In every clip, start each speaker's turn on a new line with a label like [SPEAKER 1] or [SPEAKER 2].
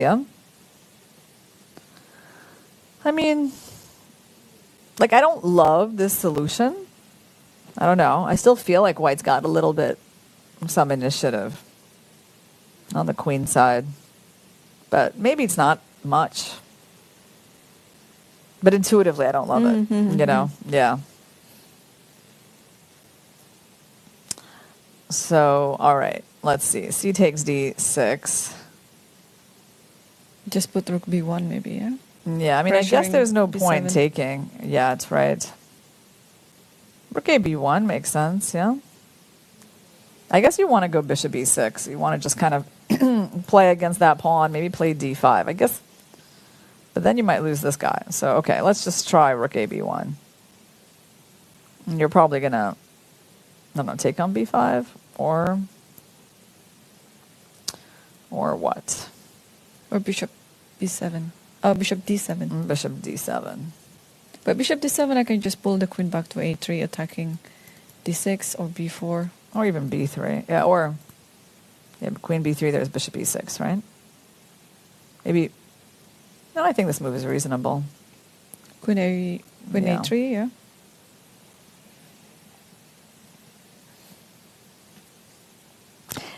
[SPEAKER 1] Yeah. I mean, like, I don't love this solution. I don't know. I still feel like white's got a little bit, some initiative on the queen side. But maybe it's not much. But intuitively, I don't love it. You know? Yeah. So, all right. Let's see. C takes D6.
[SPEAKER 2] Just put rook B1 maybe, yeah?
[SPEAKER 1] Yeah, I mean, I guess
[SPEAKER 2] Pressuring
[SPEAKER 1] there's no point
[SPEAKER 2] B7.
[SPEAKER 1] taking. Yeah, it's right. Rook A B1 makes sense, yeah. I guess you want to go bishop E6. You want to just kind of play against that pawn, maybe play D5, I guess. But then you might lose this guy. So, okay, let's just try rook A B1. And you're probably going to, I don't know, take on B5 or what?
[SPEAKER 2] Or bishop B7. Oh, bishop D7.
[SPEAKER 1] Bishop D7.
[SPEAKER 2] But bishop D7, I can just pull the queen back to A3, attacking D6 or B4.
[SPEAKER 1] Or even B3. Yeah, or queen B3, there's bishop E6, right? Maybe. No, I think this move is reasonable.
[SPEAKER 2] Queen A3, yeah.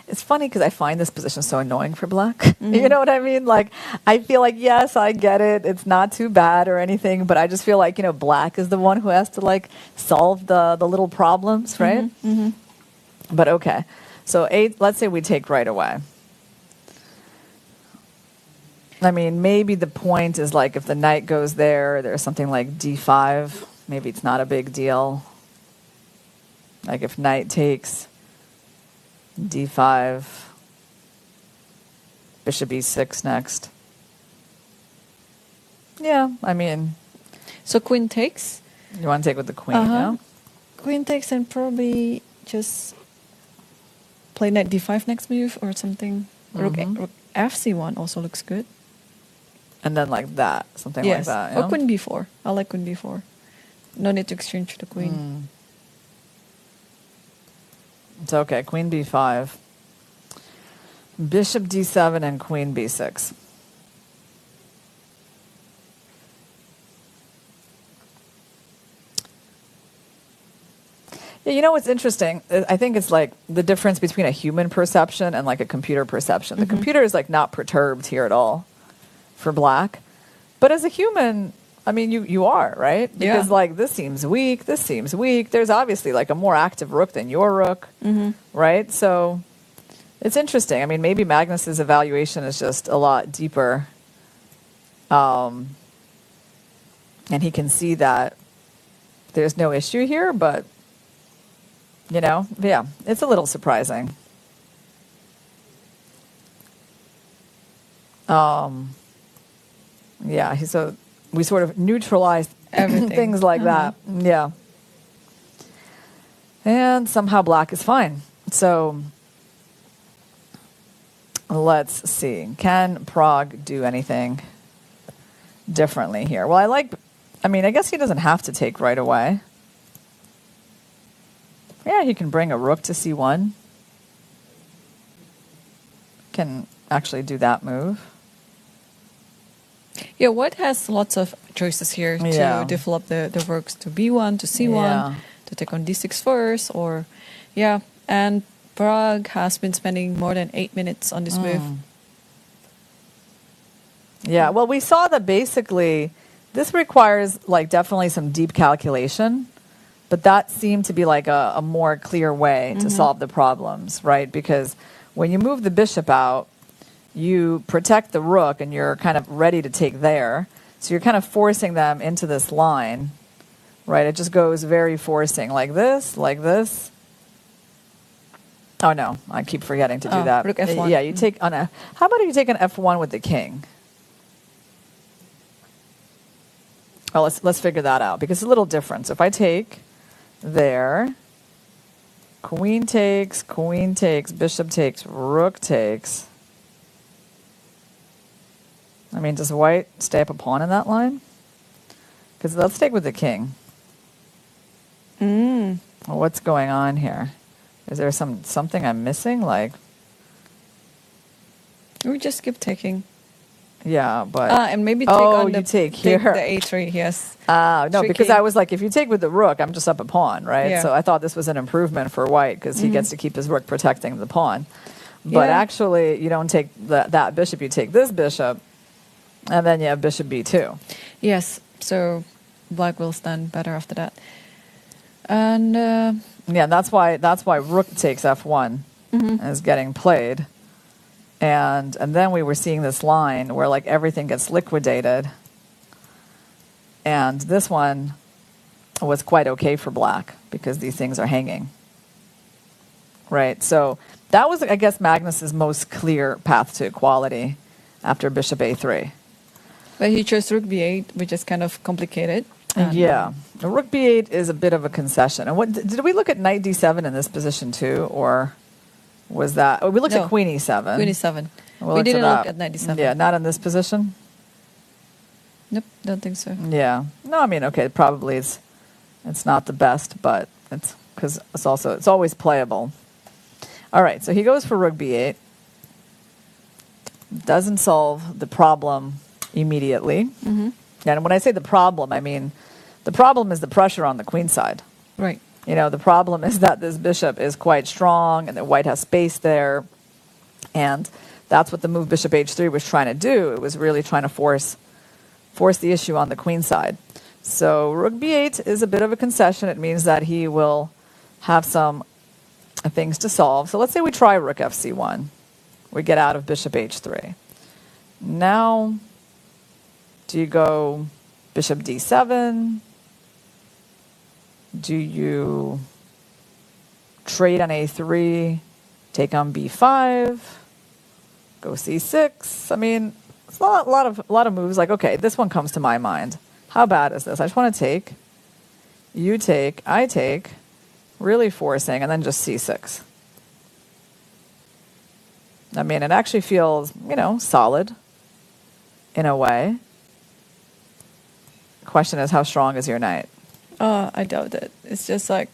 [SPEAKER 1] It's funny because I find this position so annoying for black. You know what I mean? Like, I feel like, yes, I get it. It's not too bad or anything, but I just feel like, black is the one who has to, like, solve the little problems, right? But okay. So let's say we take right away. I mean, maybe the point is, like, if the knight goes there's something like D5. Maybe it's not a big deal. Like, if knight takes D5, bishop E6 next. Yeah, I mean.
[SPEAKER 2] So queen takes?
[SPEAKER 1] You want to take with the queen, yeah?
[SPEAKER 2] Queen takes and probably just play knight D5 next move or something. Rook FC1 also looks good.
[SPEAKER 1] And then like that, something like that. Yeah?
[SPEAKER 2] Or queen B4. I like queen B4. No need to exchange the queen.
[SPEAKER 1] It's okay. Queen B5. Bishop D7 and queen B6. Yeah, you know what's interesting? I think it's like the difference between a human perception and like a computer perception. The computer is like not perturbed here at all for black. But as a human, I mean, you are, right? Because like this seems weak, this seems weak. There's obviously like a more active rook than your rook, right? So it's interesting. I mean, maybe Magnus's evaluation is just a lot deeper. And he can see that there's no issue here, but yeah, it's a little surprising. Yeah, so we sort of neutralized everything, things like that. Yeah. And somehow black is fine. So let's see. Can Prag do anything differently here? Well, I mean, I guess he doesn't have to take right away. Yeah, he can bring a rook to C1. Can actually do that move.
[SPEAKER 2] Yeah, white has lots of choices here to develop the rooks to B1, to C1, to take on D6 first, or and Prag has been spending more than 8 minutes on this move.
[SPEAKER 1] Yeah, well, we saw that basically this requires like definitely some deep calculation, but that seemed to be like a more clear way to solve the problems, right? Because when you move the bishop out, you protect the rook and you're kind of ready to take there. So you're kind of forcing them into this line, right? It just goes very forcing like this, like this. Oh, no, I keep forgetting to do that.
[SPEAKER 2] Rook F1.
[SPEAKER 1] Yeah, you take on a... How about if you take an F1 with the king? Well, let's figure that out because it's a little different. So if I take there, queen takes, bishop takes, rook takes... I mean, does white stay up a pawn in that line? Because let's take with the king. Well, what's going on here? Is there something I'm missing? Like,
[SPEAKER 2] we just keep taking.
[SPEAKER 1] Yeah, but
[SPEAKER 2] and maybe take on the
[SPEAKER 1] you take
[SPEAKER 2] take
[SPEAKER 1] here.
[SPEAKER 2] the A3. Yes.
[SPEAKER 1] No,
[SPEAKER 2] Tricky.
[SPEAKER 1] because I was like, if you take with the rook, I'm just up a pawn, right?
[SPEAKER 2] Yeah.
[SPEAKER 1] So I thought this was an improvement for white because he gets to keep his rook protecting the pawn. But actually, you don't take that bishop. You take this bishop, and then you have bishop b2.
[SPEAKER 2] Yes. So black will stand better after that. And
[SPEAKER 1] yeah, that's why rook takes f1 is getting played. And then we were seeing this line where like everything gets liquidated. And this one was quite okay for black because these things are hanging. Right? So that was, I guess, Magnus's most clear path to equality after bishop a3.
[SPEAKER 2] But he chose rook b8, which is kind of complicated.
[SPEAKER 1] Yeah. Rook b8 is a bit of a concession. And what did we look at knight d7 in this position too? Or was that... Oh, we looked at queen e7.
[SPEAKER 2] Queen e7.
[SPEAKER 1] We
[SPEAKER 2] didn't look at knight d7.
[SPEAKER 1] Yeah, not in this position?
[SPEAKER 2] Nope, don't think so.
[SPEAKER 1] Yeah. No, I mean, okay, probably it's not the best, but it's because it's always playable. All right, so he goes for rook b8. Doesn't solve the problem immediately. And when I say the problem, I mean the problem is the pressure on the queen side.
[SPEAKER 2] Right.
[SPEAKER 1] You know, the problem is that this bishop is quite strong and that white has space there. And that's what the move bishop h3 was trying to do. It was really trying to force the issue on the queen side. So rook b8 is a bit of a concession. It means that he will have some things to solve. So let's say we try rook fc1. We get out of bishop h3. Now, do you go bishop d7? Do you trade on a3, take on b5, go c6? I mean, it's a lot of moves. Like, okay, this one comes to my mind. How bad is this? I just want to take, you take, I take, really forcing, and then just c6. I mean, it actually feels, solid in a way. The question is, how strong is your knight?
[SPEAKER 2] I doubt it. It's just like,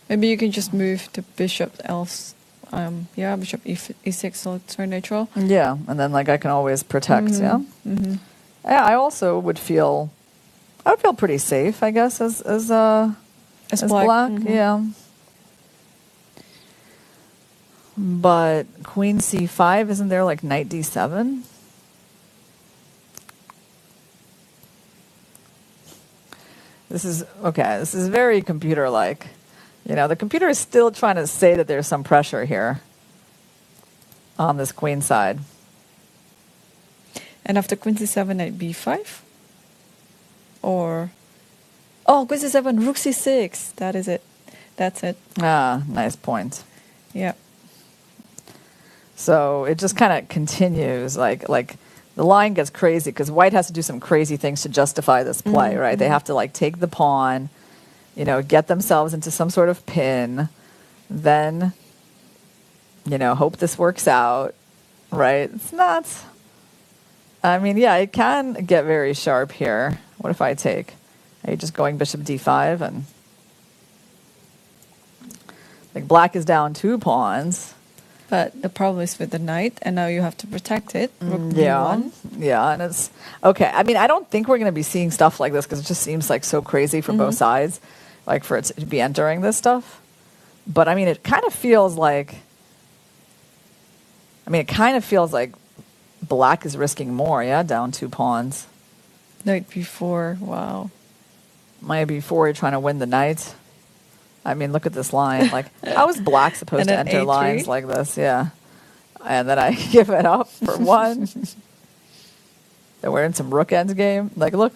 [SPEAKER 2] maybe you can just move the bishop else. Bishop e6, so it's very neutral.
[SPEAKER 1] Yeah, and then like I can always protect, yeah? Yeah, I also would feel pretty safe, I guess, as black. Yeah. But queen c5, isn't there like knight d7? This is very computer-like. The computer is still trying to say that there's some pressure here on this queen side.
[SPEAKER 2] And after queen c7 at b5? Or... Oh, queen c7, rook c6. That is it. That's it.
[SPEAKER 1] Ah, nice point.
[SPEAKER 2] Yeah.
[SPEAKER 1] So it just kind of continues, like the line gets crazy because white has to do some crazy things to justify this play, right? They have to like take the pawn, get themselves into some sort of pin, then, hope this works out, right? It's not, I mean, yeah, it can get very sharp here. What if I take, are you just going bishop d5 and like black is down 2 pawns.
[SPEAKER 2] But the problem is with the knight, and now you have to protect it.
[SPEAKER 1] Yeah, and it's okay. I mean, I don't think we're going to be seeing stuff like this because it just seems like so crazy from both sides, like for it to be entering this stuff. But I mean, it kind of feels like. Black is risking more. Yeah, down 2 pawns.
[SPEAKER 2] Knight b4. Wow.
[SPEAKER 1] Knight b4. You're trying to win the knight. I mean, look at this line. Like, how is black supposed to enter
[SPEAKER 2] A3?
[SPEAKER 1] lines like this? Yeah. And then I give it up for 1. Then we're in some rook endgame. Like, look,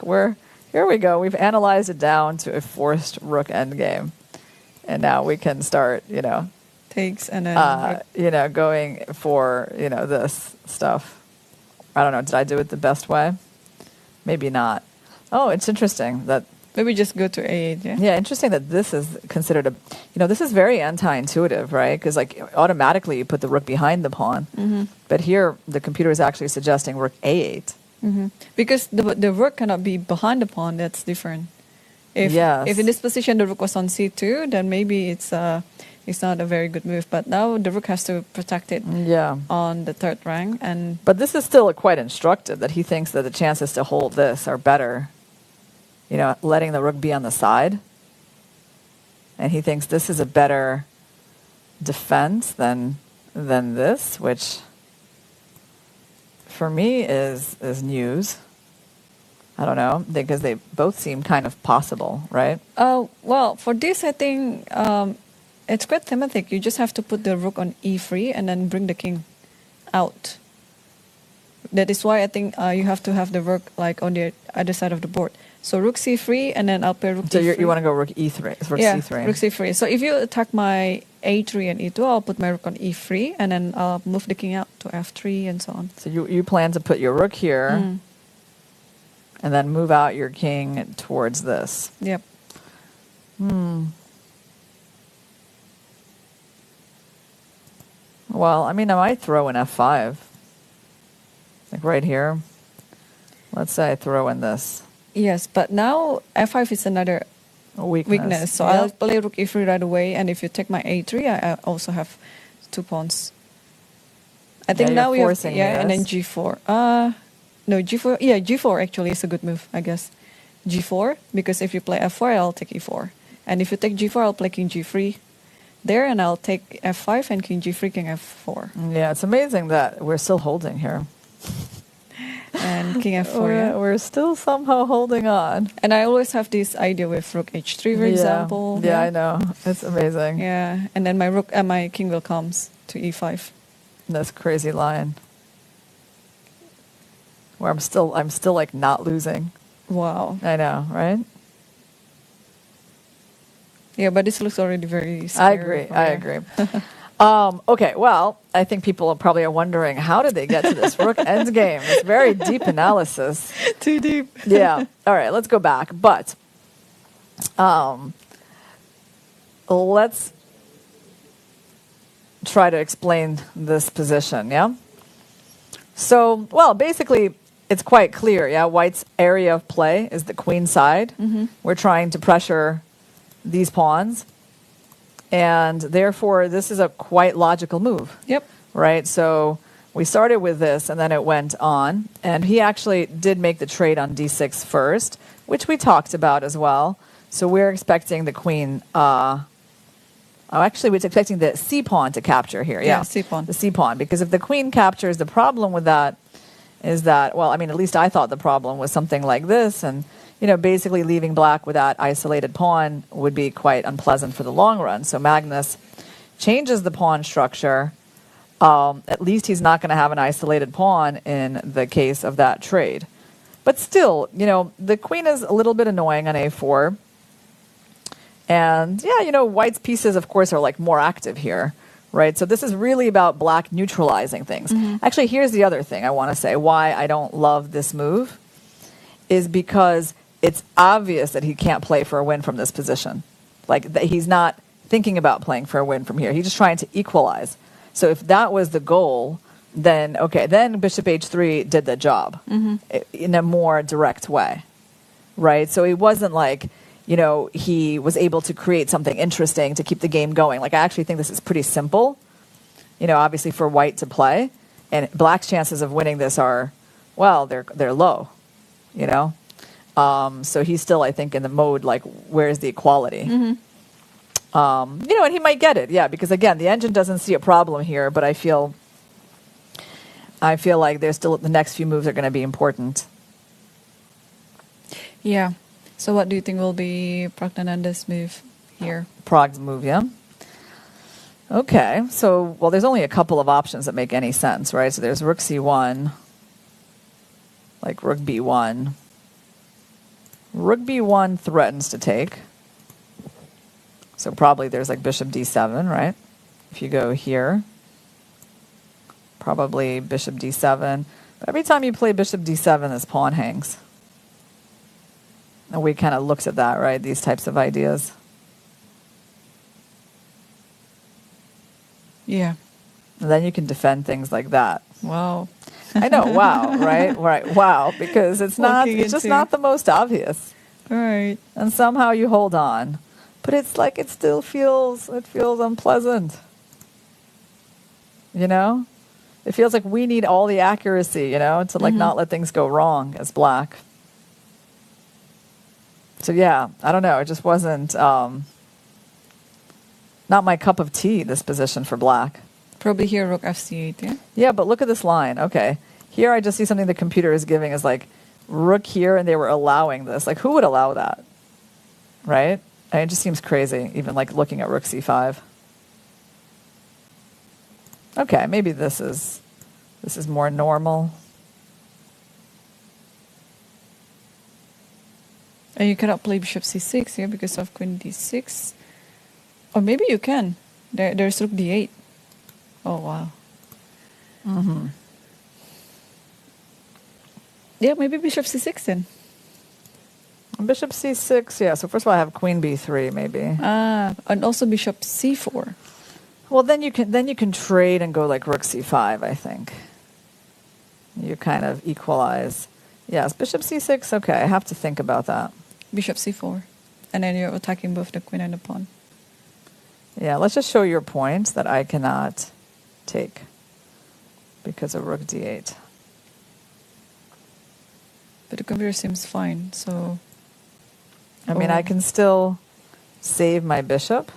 [SPEAKER 1] here we go. We've analyzed it down to a forced rook endgame. And now we can start,
[SPEAKER 2] Takes and then...
[SPEAKER 1] going for, this stuff. I don't know. Did I do it the best way? Maybe not. Oh, it's interesting that...
[SPEAKER 2] Maybe just go to a8, yeah?
[SPEAKER 1] Yeah, interesting that this is considered this is very anti-intuitive, right? Because, like, automatically you put the rook behind the pawn. But here, the computer is actually suggesting rook a8.
[SPEAKER 2] Because the rook cannot be behind the pawn, that's different. If in this position the rook was on c2, then maybe it's it's not a very good move. But now the rook has to protect it on the third rank.
[SPEAKER 1] But this is still quite instructive that he thinks that the chances to hold this are better, letting the rook be on the side. And he thinks this is a better defense than this, which for me is news. I don't know, because they both seem kind of possible, right?
[SPEAKER 2] Well, for this, I think it's quite thematic. You just have to put the rook on e3 and then bring the king out. That is why I think you have to have the rook like on the other side of the board. So rook c3 and then I'll play rook
[SPEAKER 1] so
[SPEAKER 2] e3.
[SPEAKER 1] So you want to go rook e3, rook c3.
[SPEAKER 2] Rook c3. So if you attack my a3 and e2, I'll put my rook on e3 and then I'll move the king out to f3 and so on.
[SPEAKER 1] So you plan to put your rook here and then move out your king towards this.
[SPEAKER 2] Yep.
[SPEAKER 1] Well, I mean, I might throw in f5. Like right here. Let's say I throw in this.
[SPEAKER 2] Yes, but now f5 is another weakness. So I'll play rook e3 right away, and if you take my a3, I also have 2 pawns. I think now we have and then g4. No, g4. Yeah, g4 actually is a good move, I guess. g4, because if you play f4, I'll take e4. And if you take g4, I'll play king g3 there, and I'll take f5 and king g3, king f4.
[SPEAKER 1] Yeah, it's amazing that we're still holding here.
[SPEAKER 2] And king f4,
[SPEAKER 1] We're still somehow holding on.
[SPEAKER 2] And I always have this idea with rook h3, for example.
[SPEAKER 1] Yeah, I know. It's amazing.
[SPEAKER 2] Yeah, and then my king will come to e5.
[SPEAKER 1] This crazy line. Where I'm still like not losing.
[SPEAKER 2] Wow.
[SPEAKER 1] I know, right?
[SPEAKER 2] Yeah, but this looks already very scary.
[SPEAKER 1] I agree. Okay, well, I think people probably are wondering, how did they get to this rook endgame? It's very deep analysis.
[SPEAKER 2] Too deep.
[SPEAKER 1] Yeah. All right, let's go back. But let's try to explain this position, yeah? So, well, basically, it's quite clear, yeah? White's area of play is the queen side. We're trying to pressure these pawns. And therefore, this is a quite logical move.
[SPEAKER 2] Yep.
[SPEAKER 1] Right? So we started with this, and then it went on. And he actually did make the trade on d6 first, which we talked about as well. So we're expecting the queen... actually, we're expecting the c-pawn to capture here. Yeah,
[SPEAKER 2] c-pawn.
[SPEAKER 1] The c-pawn. Because if the queen captures, the problem with that is that, well, I mean, at least I thought the problem was something like this, and... basically leaving black with that isolated pawn would be quite unpleasant for the long run. So Magnus changes the pawn structure. At least he's not going to have an isolated pawn in the case of that trade. But still, the queen is a little bit annoying on a4. And, White's pieces, of course, are like more active here. Right? So this is really about black neutralizing things. Actually, here's the other thing I want to say. Why I don't love this move is because it's obvious that he can't play for a win from this position. Like, he's not thinking about playing for a win from here. He's just trying to equalize. So if that was the goal, then bishop h3 did the job in a more direct way, right? So it wasn't like, he was able to create something interesting to keep the game going. Like, I actually think this is pretty simple, obviously for White to play. And Black's chances of winning this are, well, they're low, So he's still, I think, in the mode, like, where's the equality? And he might get it, yeah, because, again, the engine doesn't see a problem here, but I feel like there's still, the next few moves are going to be important.
[SPEAKER 2] Yeah. So what do you think will be Praggnanandhaa's move here?
[SPEAKER 1] Prag's move, yeah? Okay, so, well, there's only a couple of options that make any sense, right? So there's rook c1, like rook b1. Rook b1 threatens to take. So probably there's like bishop d7, right? If you go here, probably bishop d7. But every time you play bishop d7, this pawn hangs. And we kind of looked at that, right? These types of ideas.
[SPEAKER 2] Yeah.
[SPEAKER 1] And then you can defend things like that.
[SPEAKER 2] Wow.
[SPEAKER 1] I know, wow, right? Right, wow, because it's just not the most obvious.
[SPEAKER 2] Right.
[SPEAKER 1] And somehow you hold on. But it's like it feels unpleasant. You know? It feels like we need all the accuracy, you know, to like not let things go wrong as black. So yeah, I don't know. It just wasn't not my cup of tea, this position for black.
[SPEAKER 2] Probably here rook fc8, yeah?
[SPEAKER 1] Yeah, but look at this line. Okay. Here I just see something the computer is giving as like rook here, and they were allowing this. Like, who would allow that? Right? And it just seems crazy, even like looking at rook c5. Okay, maybe this is more normal.
[SPEAKER 2] And you cannot play bishop c6 here because of queen d6. Or maybe you can. There's rook d8. Oh, wow.
[SPEAKER 1] Mm-hmm.
[SPEAKER 2] Yeah, maybe bishop c6 then.
[SPEAKER 1] Bishop c6, yeah. So first of all, I have queen b3, maybe.
[SPEAKER 2] And also bishop c4.
[SPEAKER 1] Well, then you can trade and go like rook c5, I think. You kind of equalize. Yes, bishop c6, okay. I have to think about that.
[SPEAKER 2] Bishop c4. And then you're attacking both the queen and the pawn.
[SPEAKER 1] Yeah, let's just show your point that I cannot take because of rook d8.
[SPEAKER 2] But the computer seems fine, so...
[SPEAKER 1] I mean, I can still save my bishop.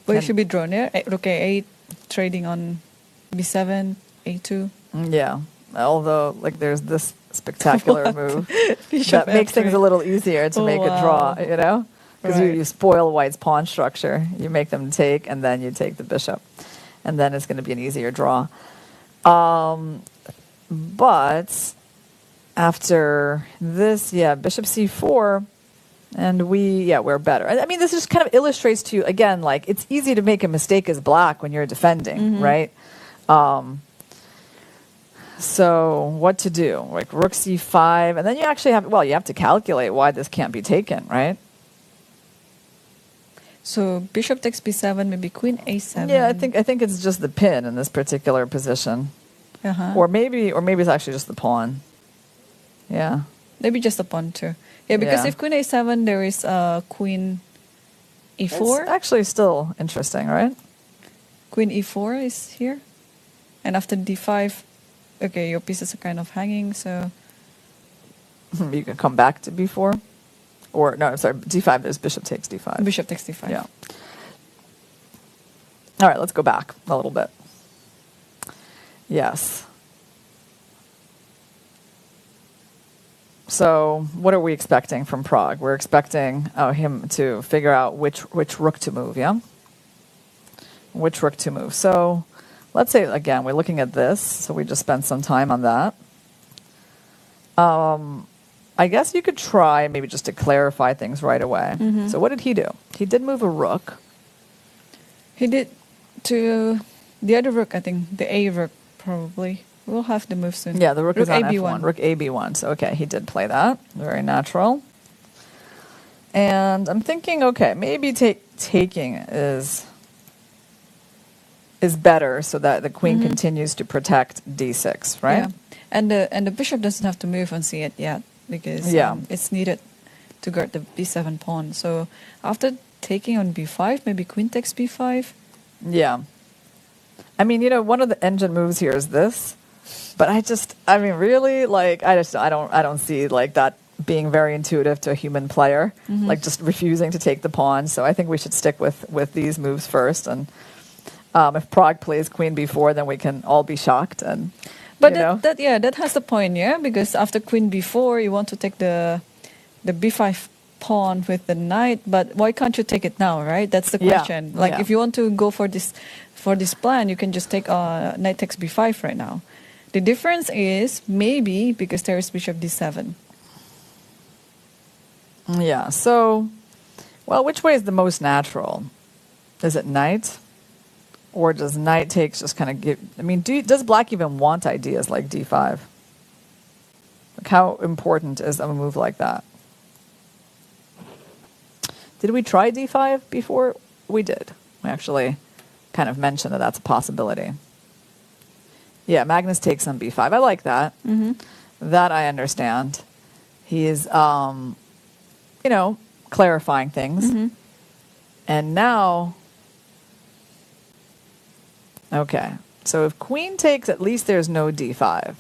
[SPEAKER 2] But it should be drawn here. Rook a8, trading on b7, a2.
[SPEAKER 1] Yeah, although like there's this spectacular move
[SPEAKER 2] Bishop
[SPEAKER 1] that makes
[SPEAKER 2] F3.
[SPEAKER 1] things a little easier to make a draw, you know? Because
[SPEAKER 2] Right.
[SPEAKER 1] you spoil white's pawn structure. You make them take, and then you take the bishop. And then it's going to be an easier draw. But after this, yeah, bishop c4, and we're better. I mean, this just kind of illustrates to you, again, like, it's easy to make a mistake as black when you're defending, right? So what to do? Like rook c5, and then you actually have, you have to calculate why this can't be taken, right?
[SPEAKER 2] So bishop takes b7, maybe queen a7.
[SPEAKER 1] Yeah, I think it's just the pin in this particular position. Or maybe it's actually just the pawn. Yeah.
[SPEAKER 2] Maybe just the pawn too. Yeah, because
[SPEAKER 1] Yeah.
[SPEAKER 2] if queen a7, there is queen e4.
[SPEAKER 1] It's actually still interesting, right?
[SPEAKER 2] Queen e4 is here. And after d5, okay, your pieces are kind of hanging, so...
[SPEAKER 1] You can come back to b4. Or, no, sorry, d5, there's bishop takes d5.
[SPEAKER 2] Bishop takes d5.
[SPEAKER 1] Yeah. All right, let's go back a little bit. Yes. So what are we expecting from Prag? We're expecting him to figure out which rook to move, yeah? Which rook to move. So let's say, again, we're looking at this. So we just spent some time on that. I guess you could try maybe just to clarify things right away. So what did he do? He did move a rook.
[SPEAKER 2] He did to the other rook, I think, the A rook, probably. We'll have to move soon.
[SPEAKER 1] Yeah, the rook is on
[SPEAKER 2] AB1.
[SPEAKER 1] F1. Rook AB1. So, okay, he did play that. Very natural. And I'm thinking, okay, maybe taking is better so that the queen continues to protect d6, right?
[SPEAKER 2] Yeah. And the bishop doesn't have to move on c8 yet because it's needed to guard the b7 pawn. So after taking on b5, maybe queen takes b5.
[SPEAKER 1] Yeah. I mean, you know, one of the engine moves here is this. But I mean, really, like, I don't see like that being very intuitive to a human player, like just refusing to take the pawn. So I think we should stick with these moves first. And if Prag plays queen b4, then we can all be shocked. And
[SPEAKER 2] but that has the point, yeah, because after queen b4, you want to take the b5 pawn with the knight. But why can't you take it now, right? That's the question.
[SPEAKER 1] Yeah.
[SPEAKER 2] Like if you want to go for this plan, you can just take knight takes b5 right now. The difference is maybe because there is bishop d7.
[SPEAKER 1] Yeah, so, well, which way is the most natural? Is it knight? Or does knight takes just kind of give... I mean, does black even want ideas like d5? Like, how important is a move like that? Did we try d5 before? We did. We actually kind of mentioned that that's a possibility. Yeah, Magnus takes on b5. I like that. That I understand. He is, clarifying things. And now, okay, so if queen takes, at least there's no d5.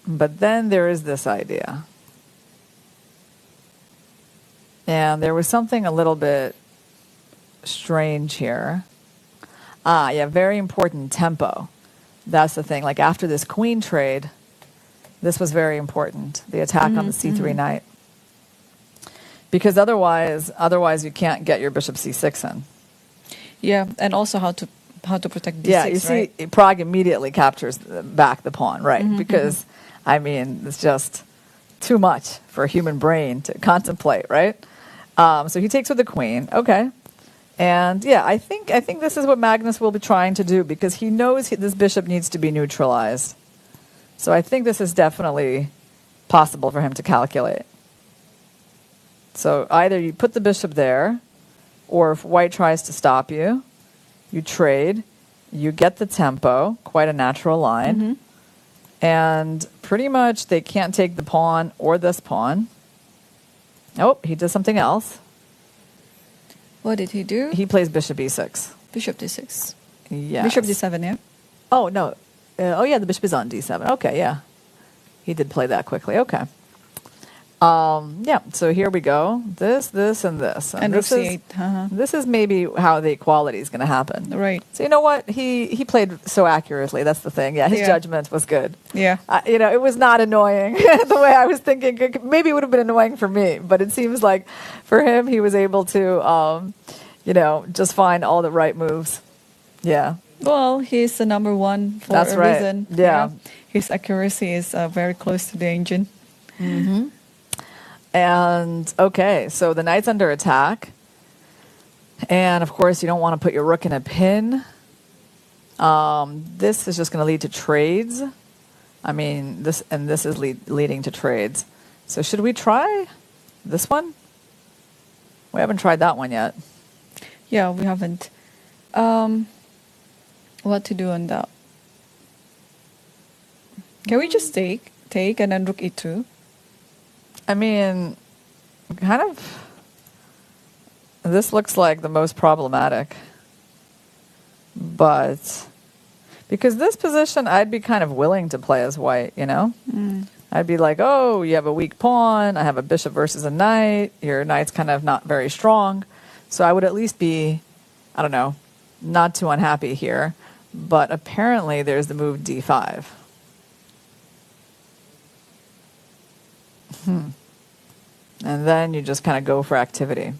[SPEAKER 1] But then there is this idea. And there was something a little bit strange here. Ah, yeah, very important, tempo. That's the thing. Like after this queen trade, this was very important, the attack on the c3 knight. Because otherwise you can't get your bishop c6 in.
[SPEAKER 2] Yeah, and also how to protect d6,
[SPEAKER 1] yeah, you see, Prague immediately captures back the pawn, right? Because, I mean, it's just too much for a human brain to contemplate, right? So he takes with the queen. Okay. And yeah, I think this is what Magnus will be trying to do, because he knows this bishop needs to be neutralized. So I think this is definitely possible for him to calculate. So either you put the bishop there, or if white tries to stop you, you trade, you get the tempo, quite a natural line, and pretty much they can't take the pawn or this pawn. Oh, he does something else.
[SPEAKER 2] What did he do?
[SPEAKER 1] He plays bishop e6.
[SPEAKER 2] Bishop d6.
[SPEAKER 1] Yeah.
[SPEAKER 2] Bishop d7, yeah?
[SPEAKER 1] Oh, no. Oh, yeah, the bishop is on d7. Okay, yeah. He did play that quickly. Okay. Yeah, so here we go. This, and this.
[SPEAKER 2] And
[SPEAKER 1] this
[SPEAKER 2] rook c8.
[SPEAKER 1] This is maybe how the equality is going to happen.
[SPEAKER 2] Right.
[SPEAKER 1] So you know what? He played so accurately. That's the thing. Yeah, his judgment was good.
[SPEAKER 2] Yeah.
[SPEAKER 1] It was not annoying the way I was thinking. Maybe it would have been annoying for me, but it seems like for him, he was able to, just find all the right moves. Yeah.
[SPEAKER 2] Well, he's the number one for
[SPEAKER 1] That's
[SPEAKER 2] a
[SPEAKER 1] right.
[SPEAKER 2] reason.
[SPEAKER 1] Yeah.
[SPEAKER 2] His accuracy is very close to the engine.
[SPEAKER 1] And, okay, so the knight's under attack. And, of course, you don't want to put your rook in a pin. This is just going to lead to trades. I mean, this is leading to trades. So should we try this one? We haven't tried that one yet.
[SPEAKER 2] Yeah, we haven't. What to do on that? Can we just take and then rook e2?
[SPEAKER 1] I mean, kind of, this looks like the most problematic. But, because this position, I'd be kind of willing to play as white, I'd be like, oh, you have a weak pawn, I have a bishop versus a knight, your knight's kind of not very strong. So I would at least be, I don't know, not too unhappy here. But apparently there's the move d5. And then you just kind of go for activity.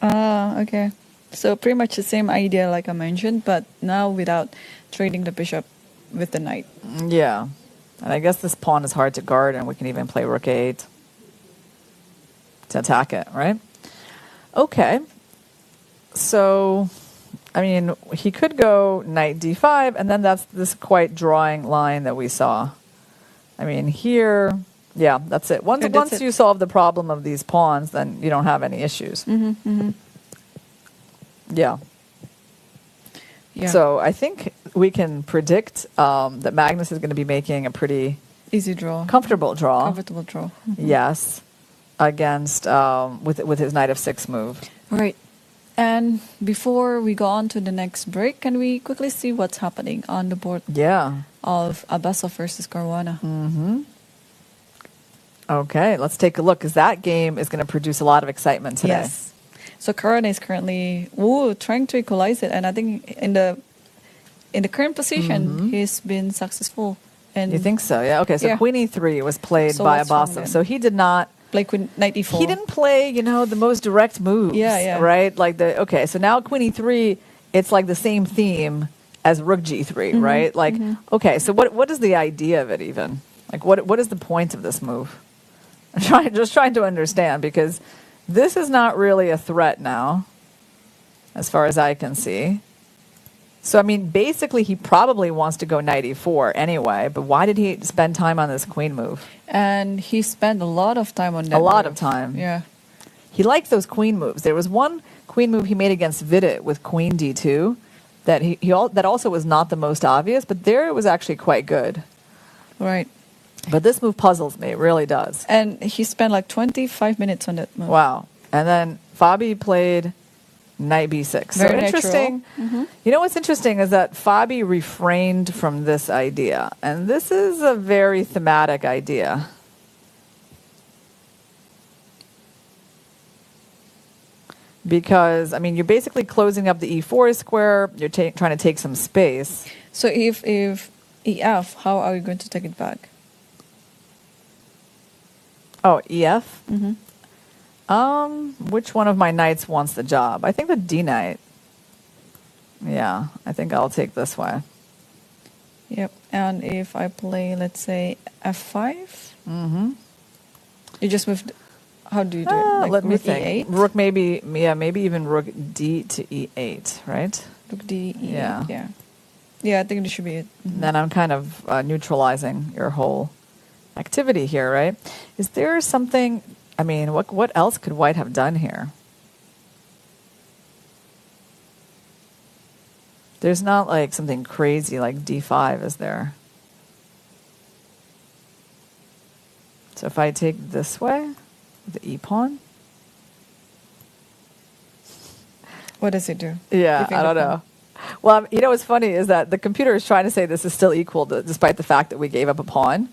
[SPEAKER 2] Okay. So pretty much the same idea like I mentioned, but now without trading the bishop with the knight.
[SPEAKER 1] Yeah. And I guess this pawn is hard to guard, and we can even play rook 8 to attack it, right? Okay. So, I mean, he could go knight d5, and then that's this quite drawing line that we saw. I mean, here, yeah, that's it. Once you solve the problem of these pawns, then you don't have any issues. Yeah. So I think we can predict that Magnus is going to be making a pretty
[SPEAKER 2] easy draw,
[SPEAKER 1] comfortable draw.
[SPEAKER 2] Comfortable draw.
[SPEAKER 1] Yes, against with his knight f6 move.
[SPEAKER 2] Right. And before we go on to the next break, can we quickly see what's happening on the board?
[SPEAKER 1] Yeah.
[SPEAKER 2] Of Abasov versus Caruana.
[SPEAKER 1] Okay, let's take a look, because that game is going to produce a lot of excitement today.
[SPEAKER 2] Yes. So Caruana is currently trying to equalize it, and I think in the current position he's been successful. And
[SPEAKER 1] you think so? Yeah. Okay. So Queen E3 was played by Abasov. So he did not
[SPEAKER 2] play Queen Knight E4.
[SPEAKER 1] He didn't play, the most direct moves.
[SPEAKER 2] Yeah.
[SPEAKER 1] Right. Okay. So now Queen E3, it's like the same theme as Rook G3, right? Okay. So what is the idea of it even? Like what is the point of this move? I'm just trying to understand, because this is not really a threat now, as far as I can see. So, I mean, basically, he probably wants to go knight e4 anyway, but why did he spend time on this queen move?
[SPEAKER 2] And he spent a lot of time on that.
[SPEAKER 1] A lot of time.
[SPEAKER 2] Yeah.
[SPEAKER 1] He liked those queen moves. There was one queen move he made against Vidit with queen d2 that that also was not the most obvious, but there it was actually quite good.
[SPEAKER 2] Right.
[SPEAKER 1] But this move puzzles me. It really does.
[SPEAKER 2] And he spent like 25 minutes on that move.
[SPEAKER 1] Wow. And then Fabi played knight b6. So
[SPEAKER 2] Very
[SPEAKER 1] interesting. You know what's interesting is that Fabi refrained from this idea. And this is a very thematic idea. Because, I mean, you're basically closing up the e4 square. You're trying to take some space.
[SPEAKER 2] So if EF, how are you going to take it back?
[SPEAKER 1] Oh, EF? Which one of my knights wants the job? I think the D knight. Yeah, I think I'll take this way.
[SPEAKER 2] Yep. And if I play, let's say, F5? You just moved. How do you do it? Like
[SPEAKER 1] Let me
[SPEAKER 2] rook
[SPEAKER 1] think.
[SPEAKER 2] E8?
[SPEAKER 1] Rook maybe even rook D to E8, right?
[SPEAKER 2] Rook D, E8.
[SPEAKER 1] Yeah.
[SPEAKER 2] Yeah, I think this should be it.
[SPEAKER 1] Then I'm kind of neutralizing your whole activity here, right? Is there something? I mean, what else could White have done here? There's not like something crazy like D5, is there? So if I take this way, the E pawn.
[SPEAKER 2] What does it do?
[SPEAKER 1] Yeah, I don't know. Well, you know what's funny is that the computer is trying to say this is still equal despite the fact that we gave up a pawn.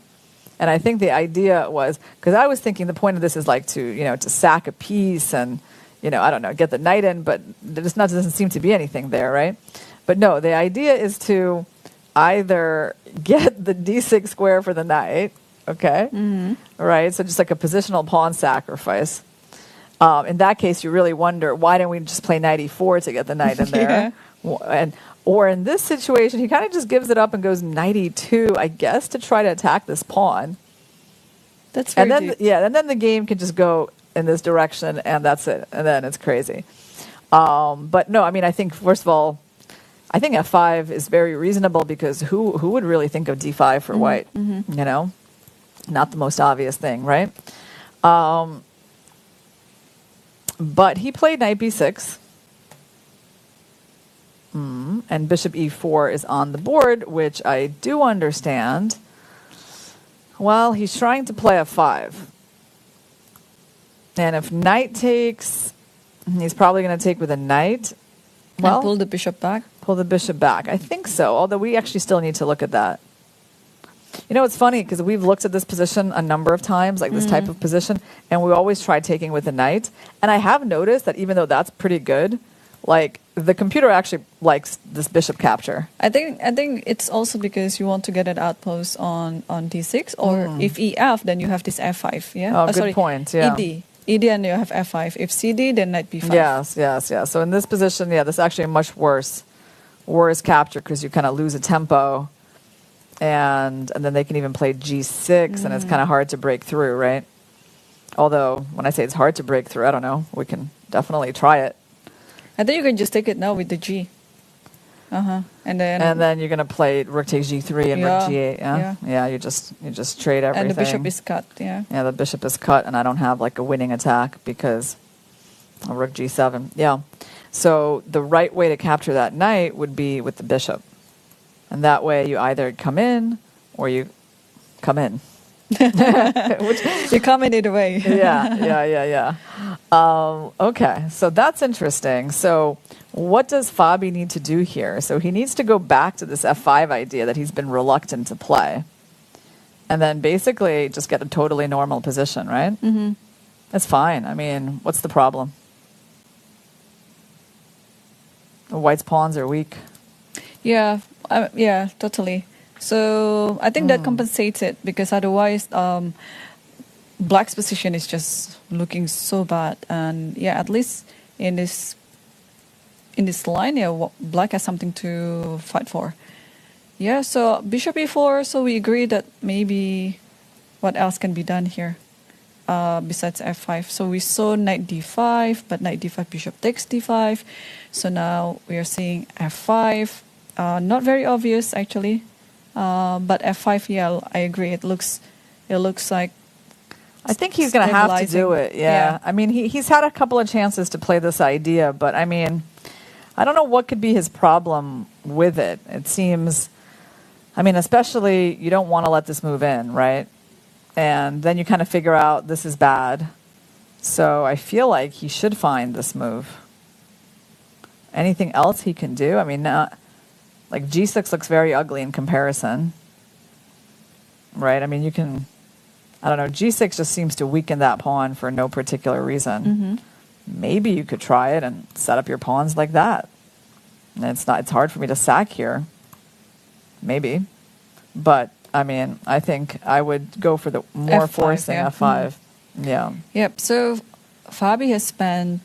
[SPEAKER 1] And I think the idea was, because I was thinking the point of this is like to sack a piece and, I don't know, get the knight in, but there just doesn't seem to be anything there, right? But no, the idea is to either get the d6 square for the knight, okay? Right? So just like a positional pawn sacrifice. In that case, you really wonder, why didn't we just play knight e4 to get the knight in there? Or in this situation, he kind of just gives it up and goes knight e2, I guess, to try to attack this pawn.
[SPEAKER 2] That's very deep.
[SPEAKER 1] And then the game can just go in this direction, and that's it. And then it's crazy. But no, I mean, I think, first of all, I think f5 is very reasonable because who would really think of d5 for White? Not the most obvious thing, right? But he played knight b6. And bishop e4 is on the board, which I do understand. Well, he's trying to play f5. And if knight takes, he's probably going to take with a knight.
[SPEAKER 2] Well, and pull the bishop back?
[SPEAKER 1] Pull the bishop back. I think so, although we actually still need to look at that. You know, it's funny because we've looked at this position a number of times, like this type of position, and we always try taking with a knight. And I have noticed that even though that's pretty good, like the computer actually likes this bishop capture.
[SPEAKER 2] I think it's also because you want to get an outpost on d6, or if EF, then you have this f5. Yeah.
[SPEAKER 1] Oh, good point. Yeah.
[SPEAKER 2] ED and you have f5. If CD, then knight b5.
[SPEAKER 1] Yes. So in this position, this is actually a much worse capture because you kind of lose a tempo, and then they can even play g6, and it's kind of hard to break through, right? Although when I say it's hard to break through, I don't know. We can definitely try it.
[SPEAKER 2] I think you can just take it now with the G. And then
[SPEAKER 1] you're gonna play rook takes g3 and rook g8. Yeah. You just trade everything.
[SPEAKER 2] And the bishop is cut. Yeah,
[SPEAKER 1] the bishop is cut, and I don't have like a winning attack because of rook g7. Yeah. So the right way to capture that knight would be with the bishop, and that way you either come in or you come in.
[SPEAKER 2] You come in either way.
[SPEAKER 1] Yeah. Okay, so that's interesting. So what does Fabi need to do here? So he needs to go back to this f5 idea that he's been reluctant to play, and then basically just get a totally normal position, right? That's fine. I mean, what's the problem? The White's pawns are weak.
[SPEAKER 2] Yeah, totally. So I think that compensates it, because otherwise Black's position is just looking so bad. And at least in this line, Black has something to fight for. Yeah, so bishop e4. So we agree that maybe what else can be done here besides f5. So we saw knight d5, but knight d5, bishop takes d5. So now we are seeing f5. Not very obvious actually. But f5, I agree. It looks like.
[SPEAKER 1] I think he's going to have to do it. Yeah. I mean, he's had a couple of chances to play this idea, but I mean, I don't know what could be his problem with it. It seems, I mean, especially you don't want to let this move in, right? And then you kind of figure out this is bad. So I feel like he should find this move. Anything else he can do? I mean, like G6 looks very ugly in comparison. Right? I mean, you can, I don't know, G6 just seems to weaken that pawn for no particular reason.
[SPEAKER 2] Mm-hmm.
[SPEAKER 1] Maybe you could try it and set up your pawns like that. And it's hard for me to sack here. Maybe. But, I mean, I think I would go for the more
[SPEAKER 2] F5,
[SPEAKER 1] forcing
[SPEAKER 2] yeah.
[SPEAKER 1] F5. Yeah.
[SPEAKER 2] Yep. So Fabi has spent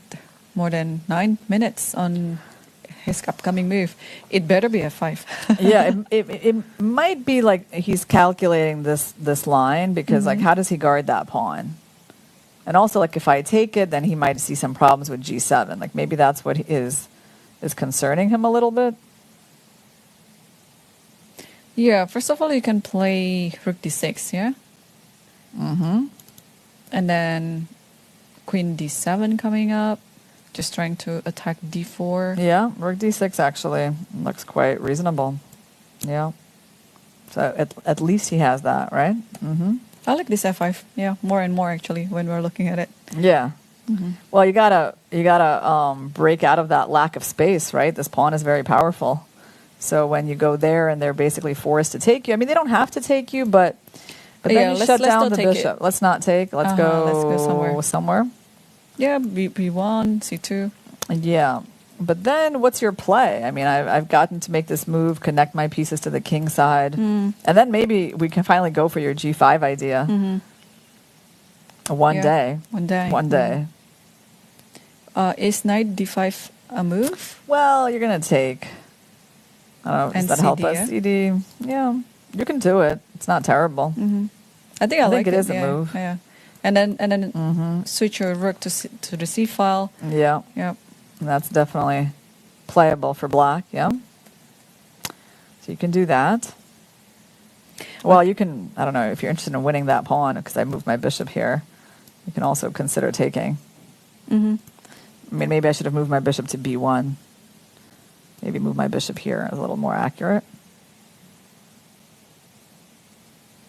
[SPEAKER 2] more than 9 minutes on his upcoming move. It better be F5.
[SPEAKER 1] Yeah, it might be like he's calculating this line because, like, how does he guard that pawn? And also, like, if I take it, then he might see some problems with G7. Like, maybe that's what is concerning him a little bit.
[SPEAKER 2] Yeah, first of all, you can play Rook D6, yeah?
[SPEAKER 1] Mm-hmm.
[SPEAKER 2] And then Queen D7 coming up, just trying to attack D4.
[SPEAKER 1] Yeah, Rook D6 actually looks quite reasonable. Yeah. So at least he has that, right? Mm-hmm.
[SPEAKER 2] I like this F5, yeah, more and more actually when we're looking at it.
[SPEAKER 1] Yeah. Mm-hmm. Well, you gotta break out of that lack of space, right? This pawn is very powerful. So when you go there and they're basically forced to take you, I mean, they don't have to take you, but then you shut down the bishop. Let's not take. Let's go somewhere.
[SPEAKER 2] Yeah, B1, C2.
[SPEAKER 1] Yeah. But then what's your play? I mean, I've gotten to make this move, connect my pieces to the king side. And then maybe we can finally go for your G5 idea. One day.
[SPEAKER 2] Is knight D5 a move?
[SPEAKER 1] Well, you're going to take. I don't know. Does that help us? CD. Yeah. You can do it. It's not terrible.
[SPEAKER 2] I think I like
[SPEAKER 1] it is a move.
[SPEAKER 2] Yeah. And then switch your rook to the C file.
[SPEAKER 1] Yeah.
[SPEAKER 2] Yeah.
[SPEAKER 1] That's definitely playable for black. Yeah. So you can do that. Well, you can, I don't know, if you're interested in winning that pawn, because I moved my bishop here, you can also consider taking. I mean, maybe I should have moved my bishop to B1. Maybe move my bishop here is a little more accurate.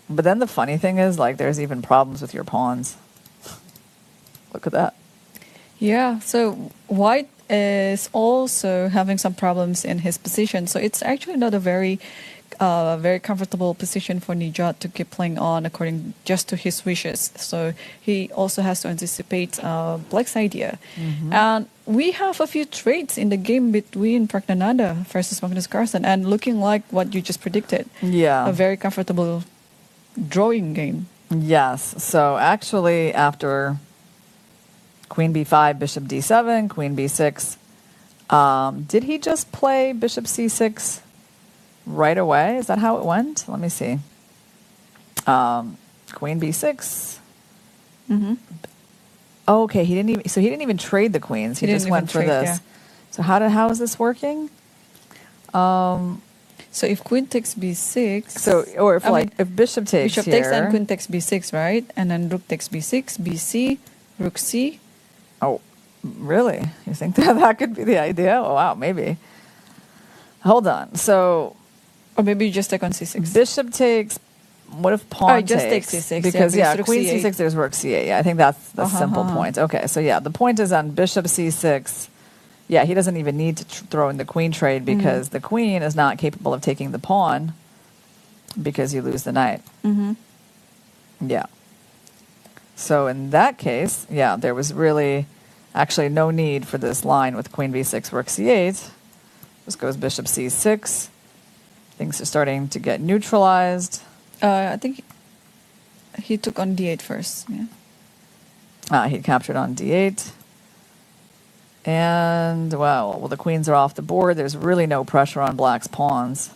[SPEAKER 1] But then the funny thing is, like, there's even problems with your pawns. Look at that.
[SPEAKER 2] Yeah, so white is also having some problems in his position. So it's actually not a very comfortable position for Nijat to keep playing on according just to his wishes. So he also has to anticipate black's idea. And we have a few trades in the game between Praggnanandhaa versus Magnus Carlsen, and looking like what you just predicted.
[SPEAKER 1] Yeah.
[SPEAKER 2] A very comfortable drawing game.
[SPEAKER 1] Yes. So actually, after Queen B5, Bishop D7, Queen B6, did he just play Bishop C6 right away? Is that how it went? Let me see. Queen B6. Oh, okay, he didn't even trade the queens. He just went for this. Yeah. So how is this working?
[SPEAKER 2] So if queen takes B6,
[SPEAKER 1] or if bishop takes
[SPEAKER 2] and queen takes B6, right? And then rook takes B6, BC, rook C.
[SPEAKER 1] Oh, really? You think that could be the idea? Oh, wow, maybe. Hold on. So,
[SPEAKER 2] or maybe you just take on C6.
[SPEAKER 1] Bishop takes. What if pawn
[SPEAKER 2] just takes C6?
[SPEAKER 1] Because queen C6, there's rook C8. Yeah, I think that's the simple point. Okay, so yeah, the point is on bishop C6. Yeah, he doesn't even need to throw in the queen trade because the queen is not capable of taking the pawn because you lose the knight. Yeah. So in that case, yeah, there was really actually no need for this line with queen B6, rook C8. Just goes bishop C6. Things are starting to get neutralized.
[SPEAKER 2] I think he took on D8 first. Yeah.
[SPEAKER 1] He captured on D8. And, well, the queens are off the board. There's really no pressure on black's pawns.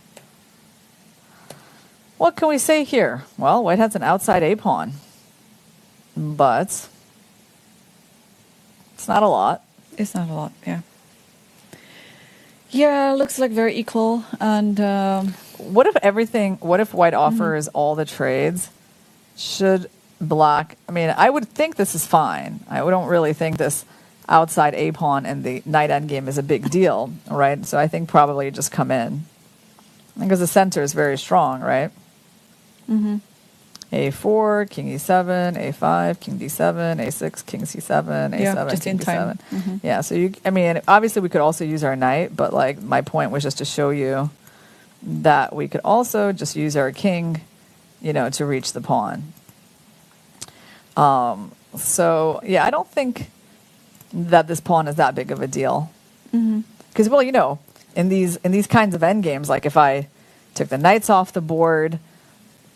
[SPEAKER 1] What can we say here? Well, white has an outside A pawn. But it's not a lot.
[SPEAKER 2] It's not a lot, yeah. Yeah, looks like very equal. And
[SPEAKER 1] what if white offers all the trades? Should black, I mean, I would think this is fine. I don't really think this outside A pawn and the knight endgame is a big deal, right? So I think probably just come in. Because the center is very strong, right? A4, king E7, A5, king D7, A6, king C7, A7,
[SPEAKER 2] just
[SPEAKER 1] king
[SPEAKER 2] in time.
[SPEAKER 1] D7. Yeah, so I mean, obviously we could also use our knight, but like my point was just to show you that we could also just use our king, to reach the pawn. So yeah, I don't think that this pawn is that big of a deal. Because in these kinds of end games, like if I took the knights off the board,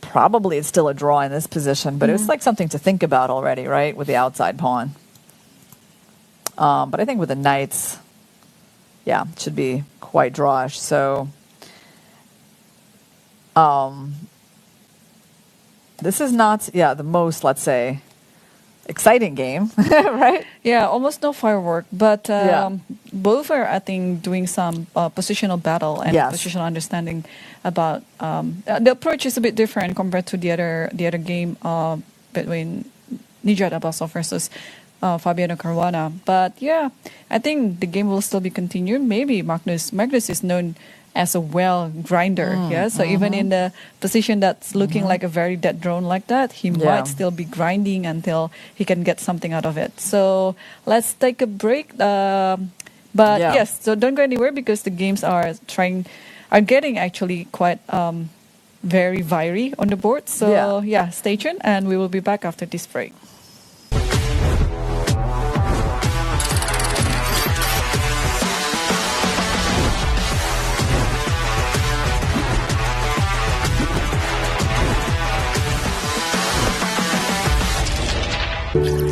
[SPEAKER 1] probably it's still a draw in this position, but it's like something to think about already, right? With the outside pawn. But I think with the knights, yeah, it should be quite drawish. So this is not, the most, let's say, exciting game, right?
[SPEAKER 2] Yeah, almost no firework, but both are, I think, doing some positional battle and positional understanding about the approach is a bit different compared to the other game between Nijat Abasov versus Fabiano Caruana. But yeah, I think the game will still be continued. Maybe Magnus is known as a well grinder. So even in the position that's looking like a very dead drone like that, he might still be grinding until he can get something out of it. So let's take a break. But yes, so don't go anywhere because the games are getting actually quite very wiry on the board. So yeah, stay tuned and we will be back after this break.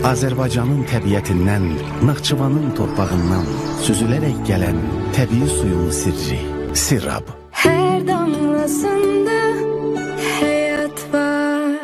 [SPEAKER 3] Azərbaycanın təbiətindən, Naxçıvanın torpağından süzülərək gələn təbii suyun sirri, Sirab.
[SPEAKER 4] Hər damlasında həyat var.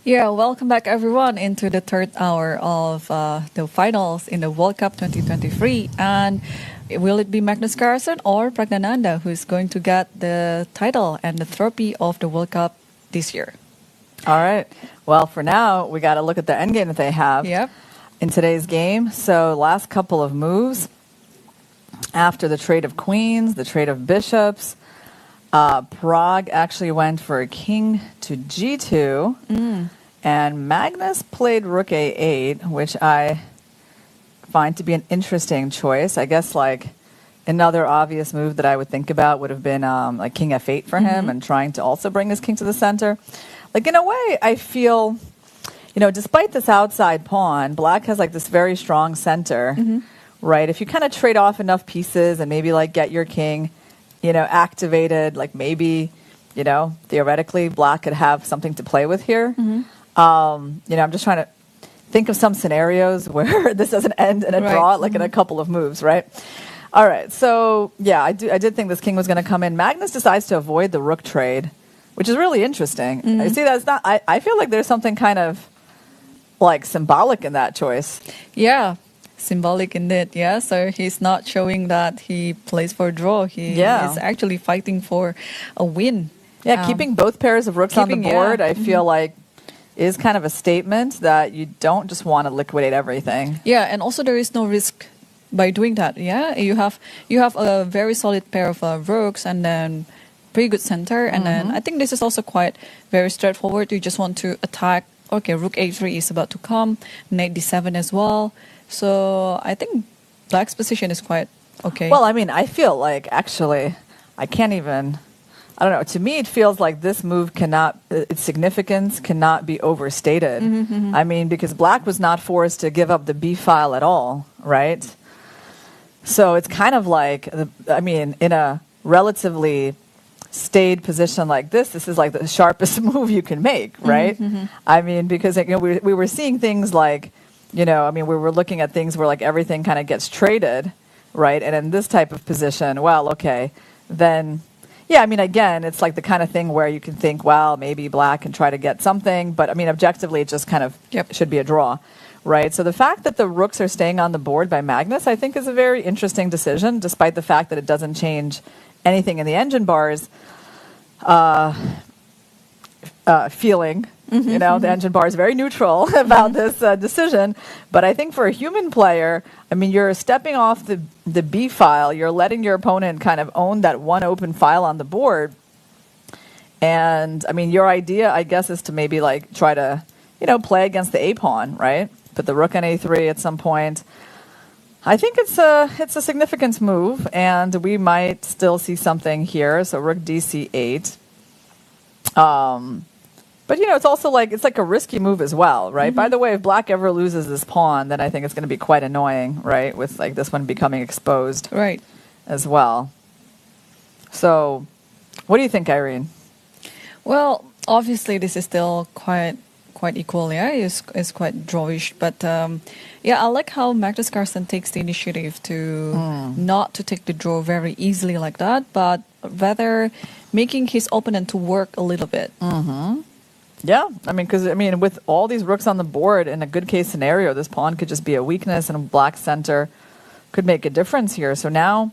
[SPEAKER 2] Yeah, welcome back everyone into the third hour of the finals in the World Cup 2023. And will it be Magnus Carlsen or Praggnanandhaa who's going to get the title and the trophy of the World Cup this year?
[SPEAKER 1] All right. Well, for now, we got to look at the endgame that they have in today's game. So last couple of moves. After the trade of queens, the trade of bishops, Prag actually went for a king to g2. And Magnus played rook a8, which I find to be an interesting choice. I guess like another obvious move that I would think about would have been like king f8 for him and trying to also bring his king to the center. Like in a way, I feel, you know, despite this outside pawn, black has like this very strong center, right? If you kind of trade off enough pieces and maybe like get your king, you know, activated, like maybe, you know, theoretically black could have something to play with here. You know, I'm just trying to think of some scenarios where this doesn't end in a draw, like in a couple of moves, right? All right. So, yeah, I did think this king was going to come in. Magnus decides to avoid the rook trade, which is really interesting. I see that's not, I feel like there's something kind of like symbolic in that choice.
[SPEAKER 2] Yeah, symbolic indeed. Yeah, so he's not showing that he plays for a draw. He is actually fighting for a win.
[SPEAKER 1] Yeah, keeping both pairs of rooks on the board, I feel like is kind of a statement that you don't just want to liquidate everything.
[SPEAKER 2] Yeah, and also there is no risk by doing that. Yeah, you have a very solid pair of rooks and then pretty good center, and then I think this is also quite very straightforward. You just want to attack. Okay, rook a3 is about to come, knight d7 as well. So I think black's position is quite okay.
[SPEAKER 1] Well, I mean, I feel like actually I can't even. I don't know. To me, it feels like this move cannot, its significance cannot be overstated. I mean, because black was not forced to give up the b file at all, right? So it's kind of like, I mean, in a relatively stayed position like this is like the sharpest move you can make, right? I mean, because you know, we were seeing things like, you know, I mean, we were looking at things where like everything kind of gets traded, right? And in this type of position, well, okay, then... Yeah, I mean, again, it's like the kind of thing where you can think, well, maybe black can try to get something. But, I mean, objectively, it just kind of should be a draw, right? So the fact that the rooks are staying on the board by Magnus, I think, is a very interesting decision, despite the fact that it doesn't change anything in the engine bar's feeling. You know, the engine bar is very neutral about this decision. But I think for a human player, I mean, you're stepping off the B file. You're letting your opponent kind of own that one open file on the board. And, I mean, your idea, I guess, is to maybe, like, try to, you know, play against the A pawn, right? Put the rook on A3 at some point. I think it's a significant move, and we might still see something here. So rook DC8. But, you know, it's also like, it's like a risky move as well, right? By the way, if black ever loses this pawn, then I think it's going to be quite annoying, right? With like this one becoming exposed as well. So what do you think, Irene?
[SPEAKER 2] Well, obviously this is still quite equal, yeah? It's quite drawish. But, yeah, I like how Magnus Carlsen takes the initiative to not to take the draw very easily like that, but rather making his opponent to work a little bit.
[SPEAKER 1] Yeah, I mean, because, I mean, with all these rooks on the board, in a good case scenario, this pawn could just be a weakness, and a black center could make a difference here. So now,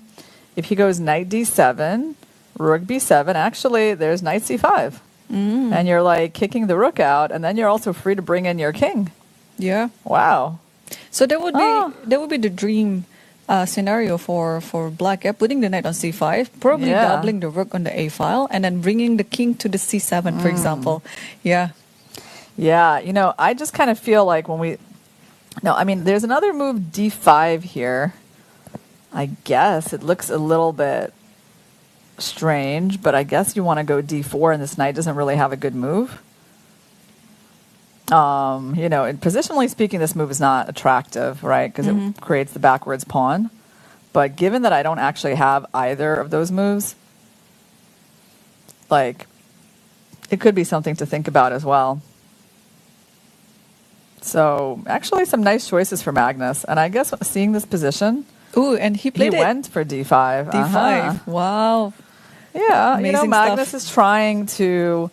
[SPEAKER 1] if he goes knight d7, rook b7, actually, there's knight c5. And you're, like, kicking the rook out, and then you're also free to bring in your king.
[SPEAKER 2] Yeah.
[SPEAKER 1] Wow.
[SPEAKER 2] So that would be the dream scenario for black, putting the knight on c5, probably doubling the rook on the a file, and then bringing the king to the c7, for example. Yeah,
[SPEAKER 1] you know, I just kind of feel like I mean, there's another move, d5 here. I guess it looks a little bit strange, but I guess you want to go d4, and this knight doesn't really have a good move. You know, positionally speaking, this move is not attractive, right? Because it creates the backwards pawn. But given that I don't actually have either of those moves, like, it could be something to think about as well. So, actually, some nice choices for Magnus. And I guess seeing this position,
[SPEAKER 2] ooh, and he
[SPEAKER 1] went for d5.
[SPEAKER 2] D5. Wow.
[SPEAKER 1] Yeah,
[SPEAKER 2] amazing
[SPEAKER 1] you know, Magnus
[SPEAKER 2] stuff.
[SPEAKER 1] is trying to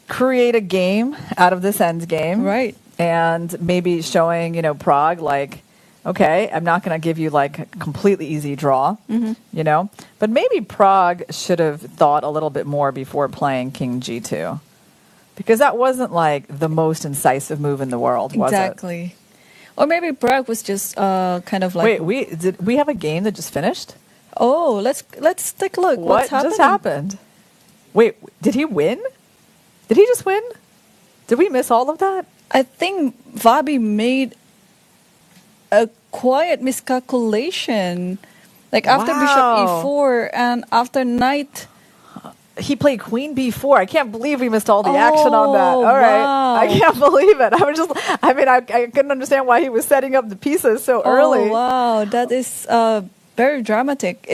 [SPEAKER 1] create a game out of this end game.
[SPEAKER 2] Right.
[SPEAKER 1] And maybe showing, Prague, like, okay, I'm not going to give you like a completely easy draw, but maybe Prague should have thought a little bit more before playing King G2, because that wasn't like the most incisive move in the world, was it?
[SPEAKER 2] Exactly. Or maybe Prague was just kind of like...
[SPEAKER 1] Wait, did we have a game that just finished?
[SPEAKER 2] Oh, let's take a look.
[SPEAKER 1] What just happened? Wait, did he win? Did he just win? Did we miss all of that?
[SPEAKER 2] I think Vabi made a quiet miscalculation. Like after Bishop E4 and after Knight...
[SPEAKER 1] He played Queen B4. I can't believe we missed all the action on that. All right.
[SPEAKER 2] Wow.
[SPEAKER 1] I can't believe it. I couldn't understand why he was setting up the pieces so early.
[SPEAKER 2] Oh, wow. That is very dramatic.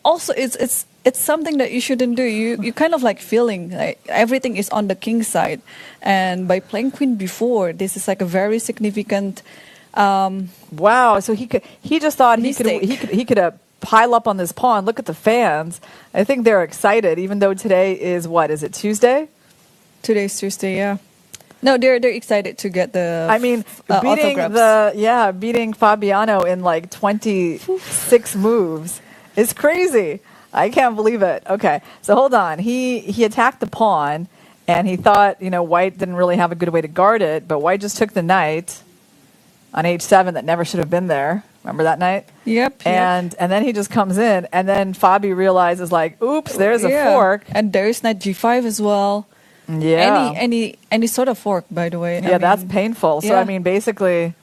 [SPEAKER 2] Also, it's something that you shouldn't do. You kind of like feeling like everything is on the king's side. And by playing Queen B4, this is like a very significant...
[SPEAKER 1] wow. So he just thought he could pile up on this pawn. Look at the fans. I think they're excited, even though today is what? Is it Tuesday?
[SPEAKER 2] Today's Tuesday, yeah. No, they're excited to get the
[SPEAKER 1] beating Fabiano in like 26 moves is crazy. I can't believe it. Okay, so hold on. He attacked the pawn, and he thought White didn't really have a good way to guard it, but White just took the knight on H7 that never should have been there. Remember that night?
[SPEAKER 2] Yep.
[SPEAKER 1] And then he just comes in, and then Fabi realizes like, oops, there's a fork.
[SPEAKER 2] And there's knight G5 as well.
[SPEAKER 1] Yeah.
[SPEAKER 2] Any sort of fork, by the way.
[SPEAKER 1] Yeah, that's painful. So
[SPEAKER 2] yeah.
[SPEAKER 1] Basically,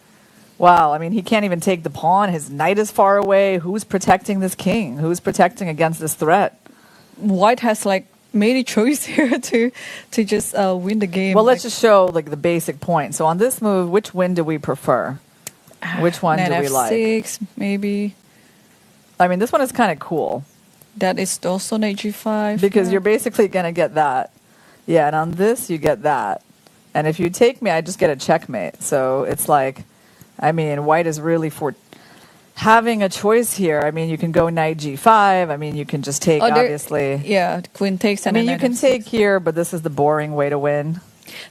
[SPEAKER 1] wow. He can't even take the pawn. His knight is far away. Who's protecting this king? Who's protecting against this threat?
[SPEAKER 2] White has like made a choice here to just win the game.
[SPEAKER 1] Well, let's just show like the basic point. So on this move, which win do we prefer? Which one do we like?
[SPEAKER 2] F6, maybe.
[SPEAKER 1] This one is kind of cool.
[SPEAKER 2] That is also knight G5.
[SPEAKER 1] Because you're basically going to get that. Yeah, and on this, you get that. And if you take me, I just get a checkmate. So it's like, White is really for having a choice here. You can go knight G5. You can just take, obviously.
[SPEAKER 2] Yeah, queen takes. And
[SPEAKER 1] you can take here, but this is the boring way to win.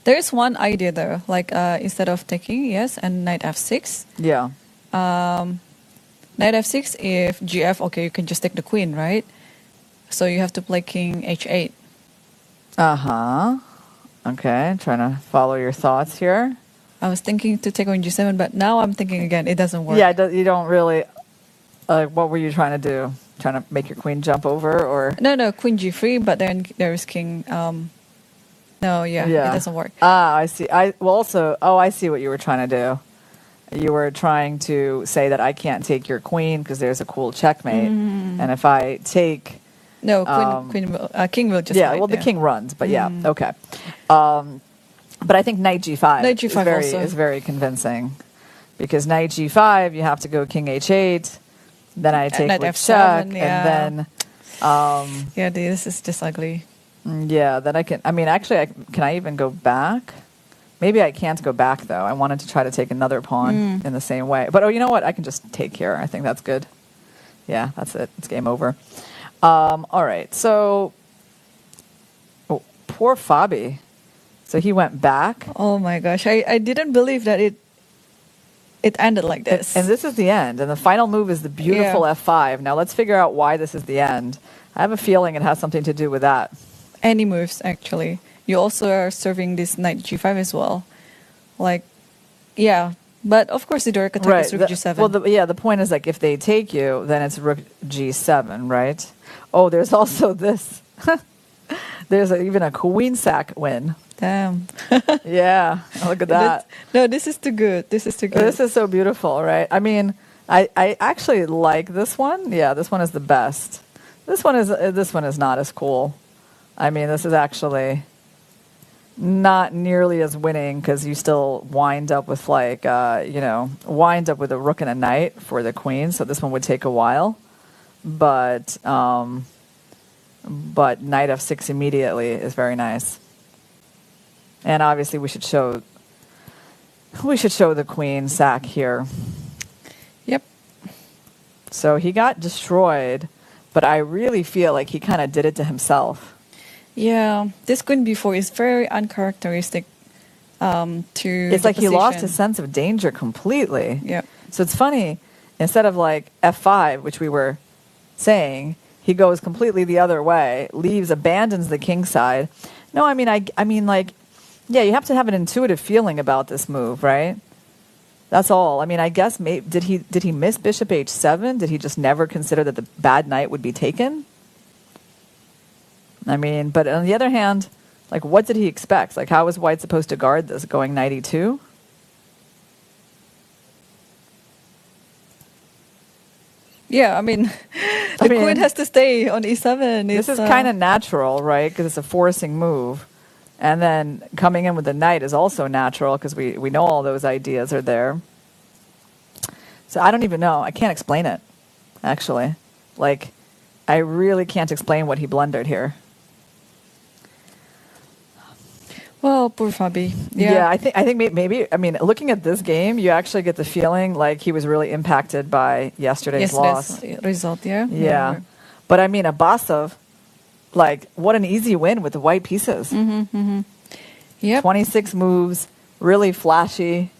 [SPEAKER 2] There is one idea though, like instead of taking, and knight F6.
[SPEAKER 1] Yeah.
[SPEAKER 2] Knight F6, if GF, okay, you can just take the queen, right? So you have to play king H8.
[SPEAKER 1] Okay, trying to follow your thoughts here.
[SPEAKER 2] I was thinking to take on G7, but now I'm thinking again, it doesn't work.
[SPEAKER 1] Yeah, you don't really... what were you trying to do? Trying to make your queen jump over, or...?
[SPEAKER 2] No, queen G3, but then there's king... No, it doesn't work.
[SPEAKER 1] I see. I see what you were trying to do. You were trying to say that I can't take your queen because there's a cool checkmate, and if I take,
[SPEAKER 2] king will just
[SPEAKER 1] the king runs. But okay. But I think knight G5, is very convincing, because knight G5 you have to go king H8, then I take
[SPEAKER 2] knight
[SPEAKER 1] with
[SPEAKER 2] F7,
[SPEAKER 1] check, and then
[SPEAKER 2] this is just ugly.
[SPEAKER 1] Yeah, then I can... can I even go back? Maybe I can't go back, though. I wanted to try to take another pawn in the same way. But, you know what? I can just take here. I think that's good. Yeah, that's it. It's game over. All right, so... Oh, poor Fabi. So he went back.
[SPEAKER 2] Oh, my gosh. I didn't believe that it ended like this.
[SPEAKER 1] And this is the end. And the final move is the beautiful F5. Now, let's figure out why this is the end. I have a feeling it has something to do with that.
[SPEAKER 2] Any moves, actually. You also are serving this knight G5 as well. But of course the direct attack is rook G7.
[SPEAKER 1] Well, the point is, like, if they take you, then it's rook G7, right? Oh, there's also this. There's even a queen sack win.
[SPEAKER 2] Damn.
[SPEAKER 1] Yeah, look at that.
[SPEAKER 2] This is too good. This is too good.
[SPEAKER 1] This is so beautiful, right? I actually like this one. Yeah, this one is the best. This one is not as cool. This is actually not nearly as winning, because you still wind up with wind up with a rook and a knight for the queen. So this one would take a while, but knight F6 immediately is very nice. And obviously we should show the queen sack here.
[SPEAKER 2] Yep. So
[SPEAKER 1] he got destroyed, but I really feel like he kind of did it to himself.
[SPEAKER 2] Yeah, this queen b4 is very uncharacteristic to
[SPEAKER 1] It's like he lost his sense of danger completely.
[SPEAKER 2] Yeah.
[SPEAKER 1] So it's funny, instead of like f5, which we were saying, he goes completely the other way, abandons the king side. No, I mean, like, yeah, you have to have an intuitive feeling about this move, right? That's all. I mean, I guess did he miss bishop h7? Did he just never consider that the bad knight would be taken? I mean, but on the other hand, like, what did he expect? Like, how was white supposed to guard this, going knight e2?
[SPEAKER 2] Yeah, I mean, the queen has to stay on e7.
[SPEAKER 1] This is kind of natural, right? Because it's a forcing move. And then coming in with the knight is also natural because we know all those ideas are there. So I don't even know. I can't explain it, actually. Like, I really can't explain what he blundered here.
[SPEAKER 2] Well, poor Fabi.
[SPEAKER 1] Yeah, I think maybe, I mean, looking at this game, you actually get the feeling like he was really impacted by yesterday's loss.
[SPEAKER 2] Result, yeah.
[SPEAKER 1] Yeah. But I mean, Abasov, like, what an easy win with the white pieces.
[SPEAKER 2] Yep.
[SPEAKER 1] 26 moves, really flashy,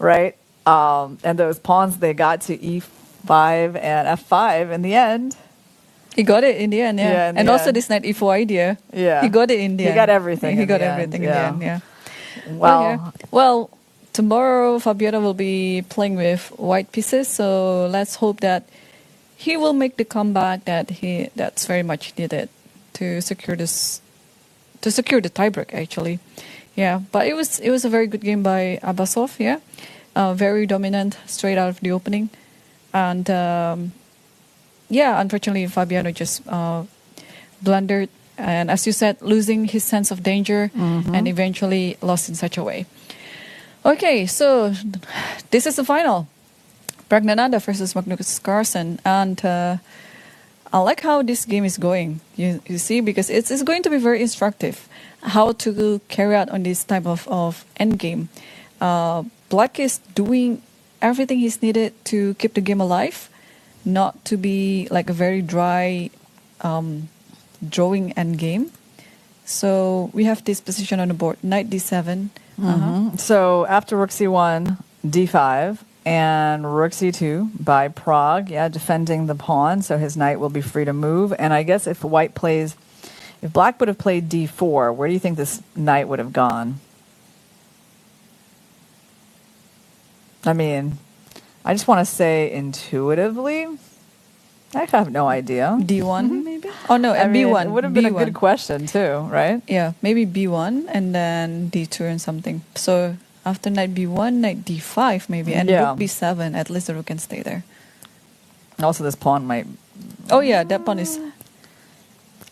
[SPEAKER 1] right? And those pawns, they got to e5 and f5 in the end.
[SPEAKER 2] He got it in the end, yeah.
[SPEAKER 1] And
[SPEAKER 2] also this knight e4 idea.
[SPEAKER 1] Yeah.
[SPEAKER 2] He got it in the end.
[SPEAKER 1] He got everything.
[SPEAKER 2] He got everything in the end, yeah.
[SPEAKER 1] Wow.
[SPEAKER 2] Well, tomorrow Fabiola will be playing with white pieces, so let's hope that he will make the comeback that's very much needed to secure the tiebreak, actually. Yeah, but it was a very good game by Abasov, yeah. Very dominant straight out of the opening. And yeah, unfortunately, Fabiano just blundered, and as you said, losing his sense of danger, and eventually lost in such a way. Okay, so this is the final. Praggnanandhaa versus Magnus Carlsen, and I like how this game is going. You see, because it's going to be very instructive how to carry out on this type of end game. Black is doing everything he's needed to keep the game alive, not to be like a very dry drawing end game. So we have this position on the board, knight d7.
[SPEAKER 1] So after rook c1, d5, and rook c2 by Prag, yeah, defending the pawn, so his knight will be free to move. And I guess if black would have played d4, where do you think this knight would have gone? I mean, I just want to say intuitively, I have no idea.
[SPEAKER 2] D1 maybe? Oh no, B1.
[SPEAKER 1] It would have been a good question too, right?
[SPEAKER 2] Yeah, maybe B1 and then D2 and something. So after knight B1, knight D5 maybe, and rook B7, at least the rook can stay there.
[SPEAKER 1] Also, this pawn might...
[SPEAKER 2] Oh yeah, that pawn is...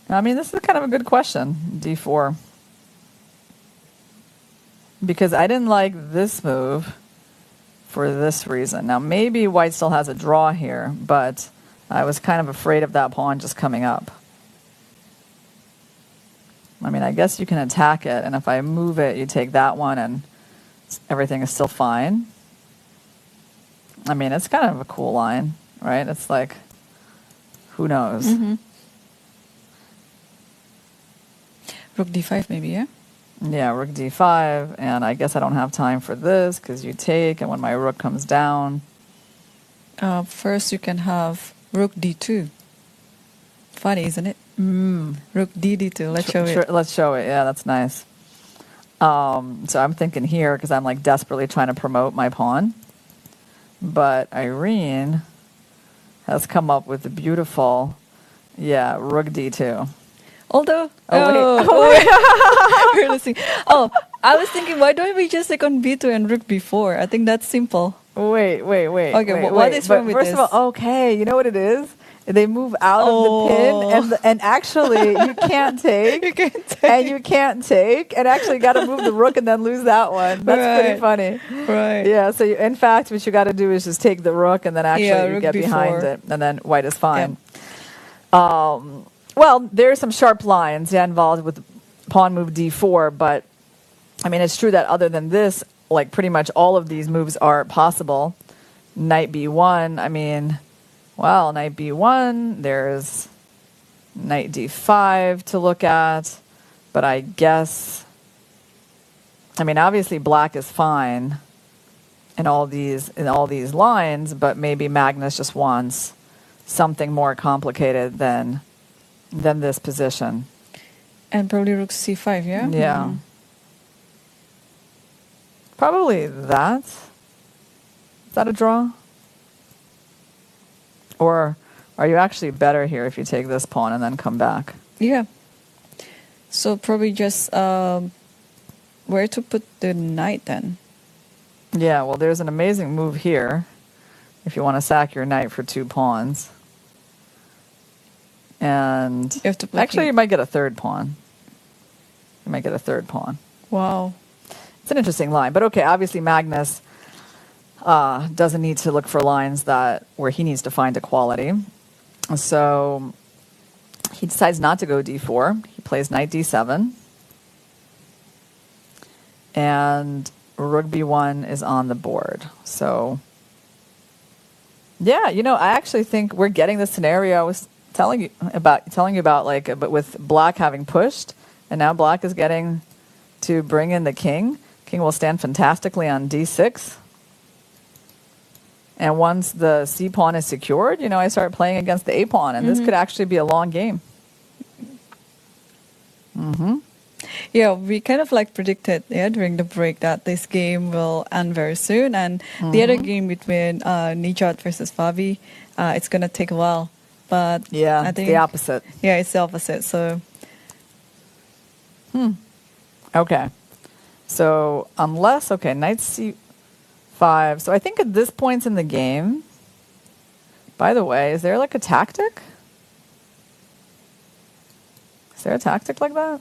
[SPEAKER 1] I mean, this is kind of a good question, D4. Because I didn't like this move for this reason. Now, maybe white still has a draw here, but I was kind of afraid of that pawn just coming up. I mean, I guess you can attack it, and if I move it, you take that one, and everything is still fine. I mean, it's kind of a cool line, right? It's like, who knows?
[SPEAKER 2] Rook D5 maybe, yeah?
[SPEAKER 1] Yeah, rook d5, and I guess I don't have time for this because you take, and when my rook comes down...
[SPEAKER 2] First you can have rook d2. Funny, isn't it? Rook d2. Let's show it.
[SPEAKER 1] Let's show it. Yeah, that's nice. So I'm thinking here because I'm like desperately trying to promote my pawn. But Irene has come up with the beautiful, rook d2.
[SPEAKER 2] Although, I was thinking, why don't we just take on b2 and rook b4? I think that's simple.
[SPEAKER 1] Wait.
[SPEAKER 2] Okay, what is wrong with this?
[SPEAKER 1] First of all, okay, you know what it is? They move out of the pin, and actually you can't take, and you can't take, and actually got to move the rook and then lose that one. That's pretty funny.
[SPEAKER 2] Right.
[SPEAKER 1] Yeah, so in fact, what you got to do is just take the rook, and then actually you get behind it, and then white is fine. Yeah. Well, there are some sharp lines involved with pawn move d4, but I mean, it's true that other than this, like pretty much all of these moves are possible. Knight b1, I mean, well, knight b1, there's knight d5 to look at. But I guess, I mean, obviously black is fine in all these lines, but maybe Magnus just wants something more complicated than this position.
[SPEAKER 2] And probably rook c5, yeah?
[SPEAKER 1] Yeah. Mm-hmm. Probably that. Is that a draw? Or are you actually better here if you take this pawn and then come back?
[SPEAKER 2] Yeah. So probably just where to put the knight then?
[SPEAKER 1] Yeah, well, there's an amazing move here if you want to sack your knight for 2 pawns. And
[SPEAKER 2] you have to
[SPEAKER 1] actually, you might get a third pawn. You might get a third pawn.
[SPEAKER 2] Wow.
[SPEAKER 1] It's an interesting line. But okay, obviously Magnus doesn't need to look for lines where he needs to find equality. So he decides not to go d4. He plays knight d7. And rook b1 is on the board. So, yeah, I actually think we're getting the scenario I was telling you about, like, but with black having pushed, and now black is getting to bring in the king. King will stand fantastically on d6. And once the c pawn is secured, I start playing against the a pawn, and this could actually be a long game. Mm-hmm.
[SPEAKER 2] Yeah, we kind of like predicted during the break that this game will end very soon, and the other game between Nijat versus Fabi, it's gonna take a while. But
[SPEAKER 1] yeah,
[SPEAKER 2] I think
[SPEAKER 1] the opposite.
[SPEAKER 2] Yeah, it's the opposite. So,
[SPEAKER 1] okay. So unless knight c5. So I think at this point in the game. By the way, is there like a tactic? Is there a tactic like that?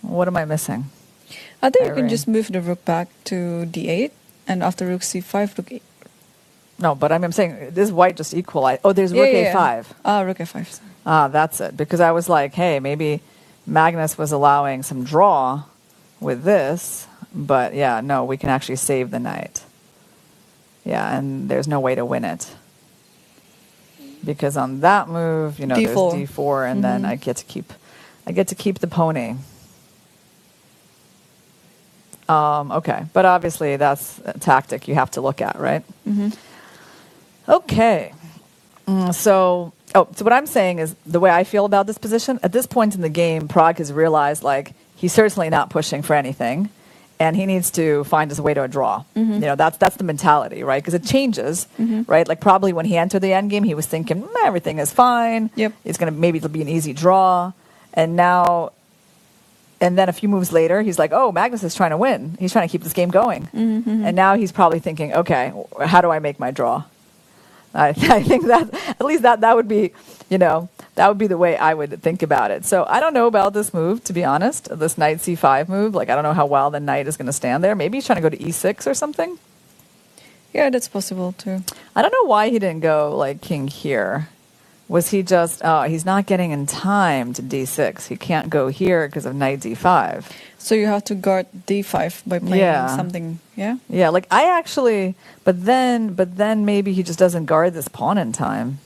[SPEAKER 1] What am I missing?
[SPEAKER 2] I think you can just move the rook back to d8, and after rook c5, rook 8.
[SPEAKER 1] No, but I'm saying this white just equalized. Oh, there's rook a5.
[SPEAKER 2] Rook a5.
[SPEAKER 1] That's it. Because I was like, hey, maybe Magnus was allowing some draw with this, but yeah, no, we can actually save the knight. Yeah, and there's no way to win it. Because on that move,
[SPEAKER 2] D4.
[SPEAKER 1] there's d4, and then I get to keep the pony. Okay, but obviously that's a tactic you have to look at, right? Mm-hmm. Okay. So what I'm saying is the way I feel about this position, at this point in the game, Prag has realized, like, he's certainly not pushing for anything, and he needs to find his way to a draw. Mm-hmm. That's the mentality, right? Because it changes, right? Like, probably when he entered the endgame, he was thinking, everything is fine.
[SPEAKER 2] Yep.
[SPEAKER 1] It's going to, maybe it'll be an easy draw. And then a few moves later, he's like, oh, Magnus is trying to win. He's trying to keep this game going. Mm-hmm. And now he's probably thinking, okay, how do I make my draw? I think that, at least that would be, that would be the way I would think about it. So I don't know about this move, to be honest, this knight c5 move. Like, I don't know how well the knight is going to stand there. Maybe he's trying to go to e6 or something.
[SPEAKER 2] Yeah, that's possible too.
[SPEAKER 1] I don't know why he didn't go, like, king here. Was he just, he's not getting in time to d6. He can't go here because of knight d5.
[SPEAKER 2] So you have to guard d5 by playing something, yeah?
[SPEAKER 1] Yeah, like I actually, but then maybe he just doesn't guard this pawn in time.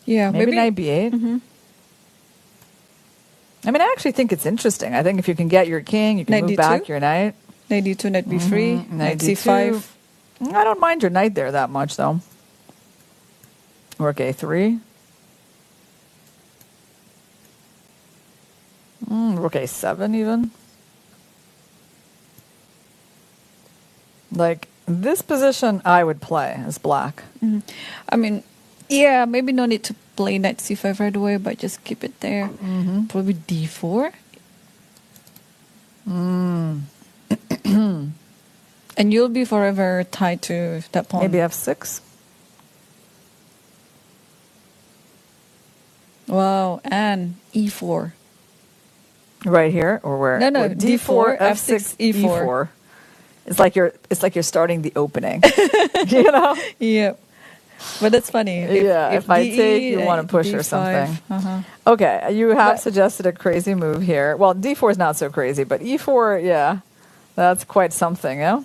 [SPEAKER 2] Yeah,
[SPEAKER 1] maybe knight b8.
[SPEAKER 2] Mm-hmm.
[SPEAKER 1] I mean, I actually think it's interesting. I think if you can get your king, you can move back your knight.
[SPEAKER 2] Knight d2, knight b3, knight c5.
[SPEAKER 1] I don't mind your knight there that much, though. Rook a3. Rook a7 even. Like, this position I would play as black.
[SPEAKER 2] Mm-hmm. I mean, yeah, maybe no need to play knight c5 right away, but just keep it there. Mm-hmm. Probably d4. And you'll be forever tied to that pawn.
[SPEAKER 1] Maybe f6.
[SPEAKER 2] Wow, and e4.
[SPEAKER 1] Right here, or where?
[SPEAKER 2] No,
[SPEAKER 1] D4,
[SPEAKER 2] F6, E4.
[SPEAKER 1] It's like you're starting the opening.
[SPEAKER 2] Yeah. But that's funny.
[SPEAKER 1] If I take, you want to push D5, or something. Uh-huh. Okay, you have suggested a crazy move here. Well, D4 is not so crazy, but E4, yeah, that's quite something, yeah?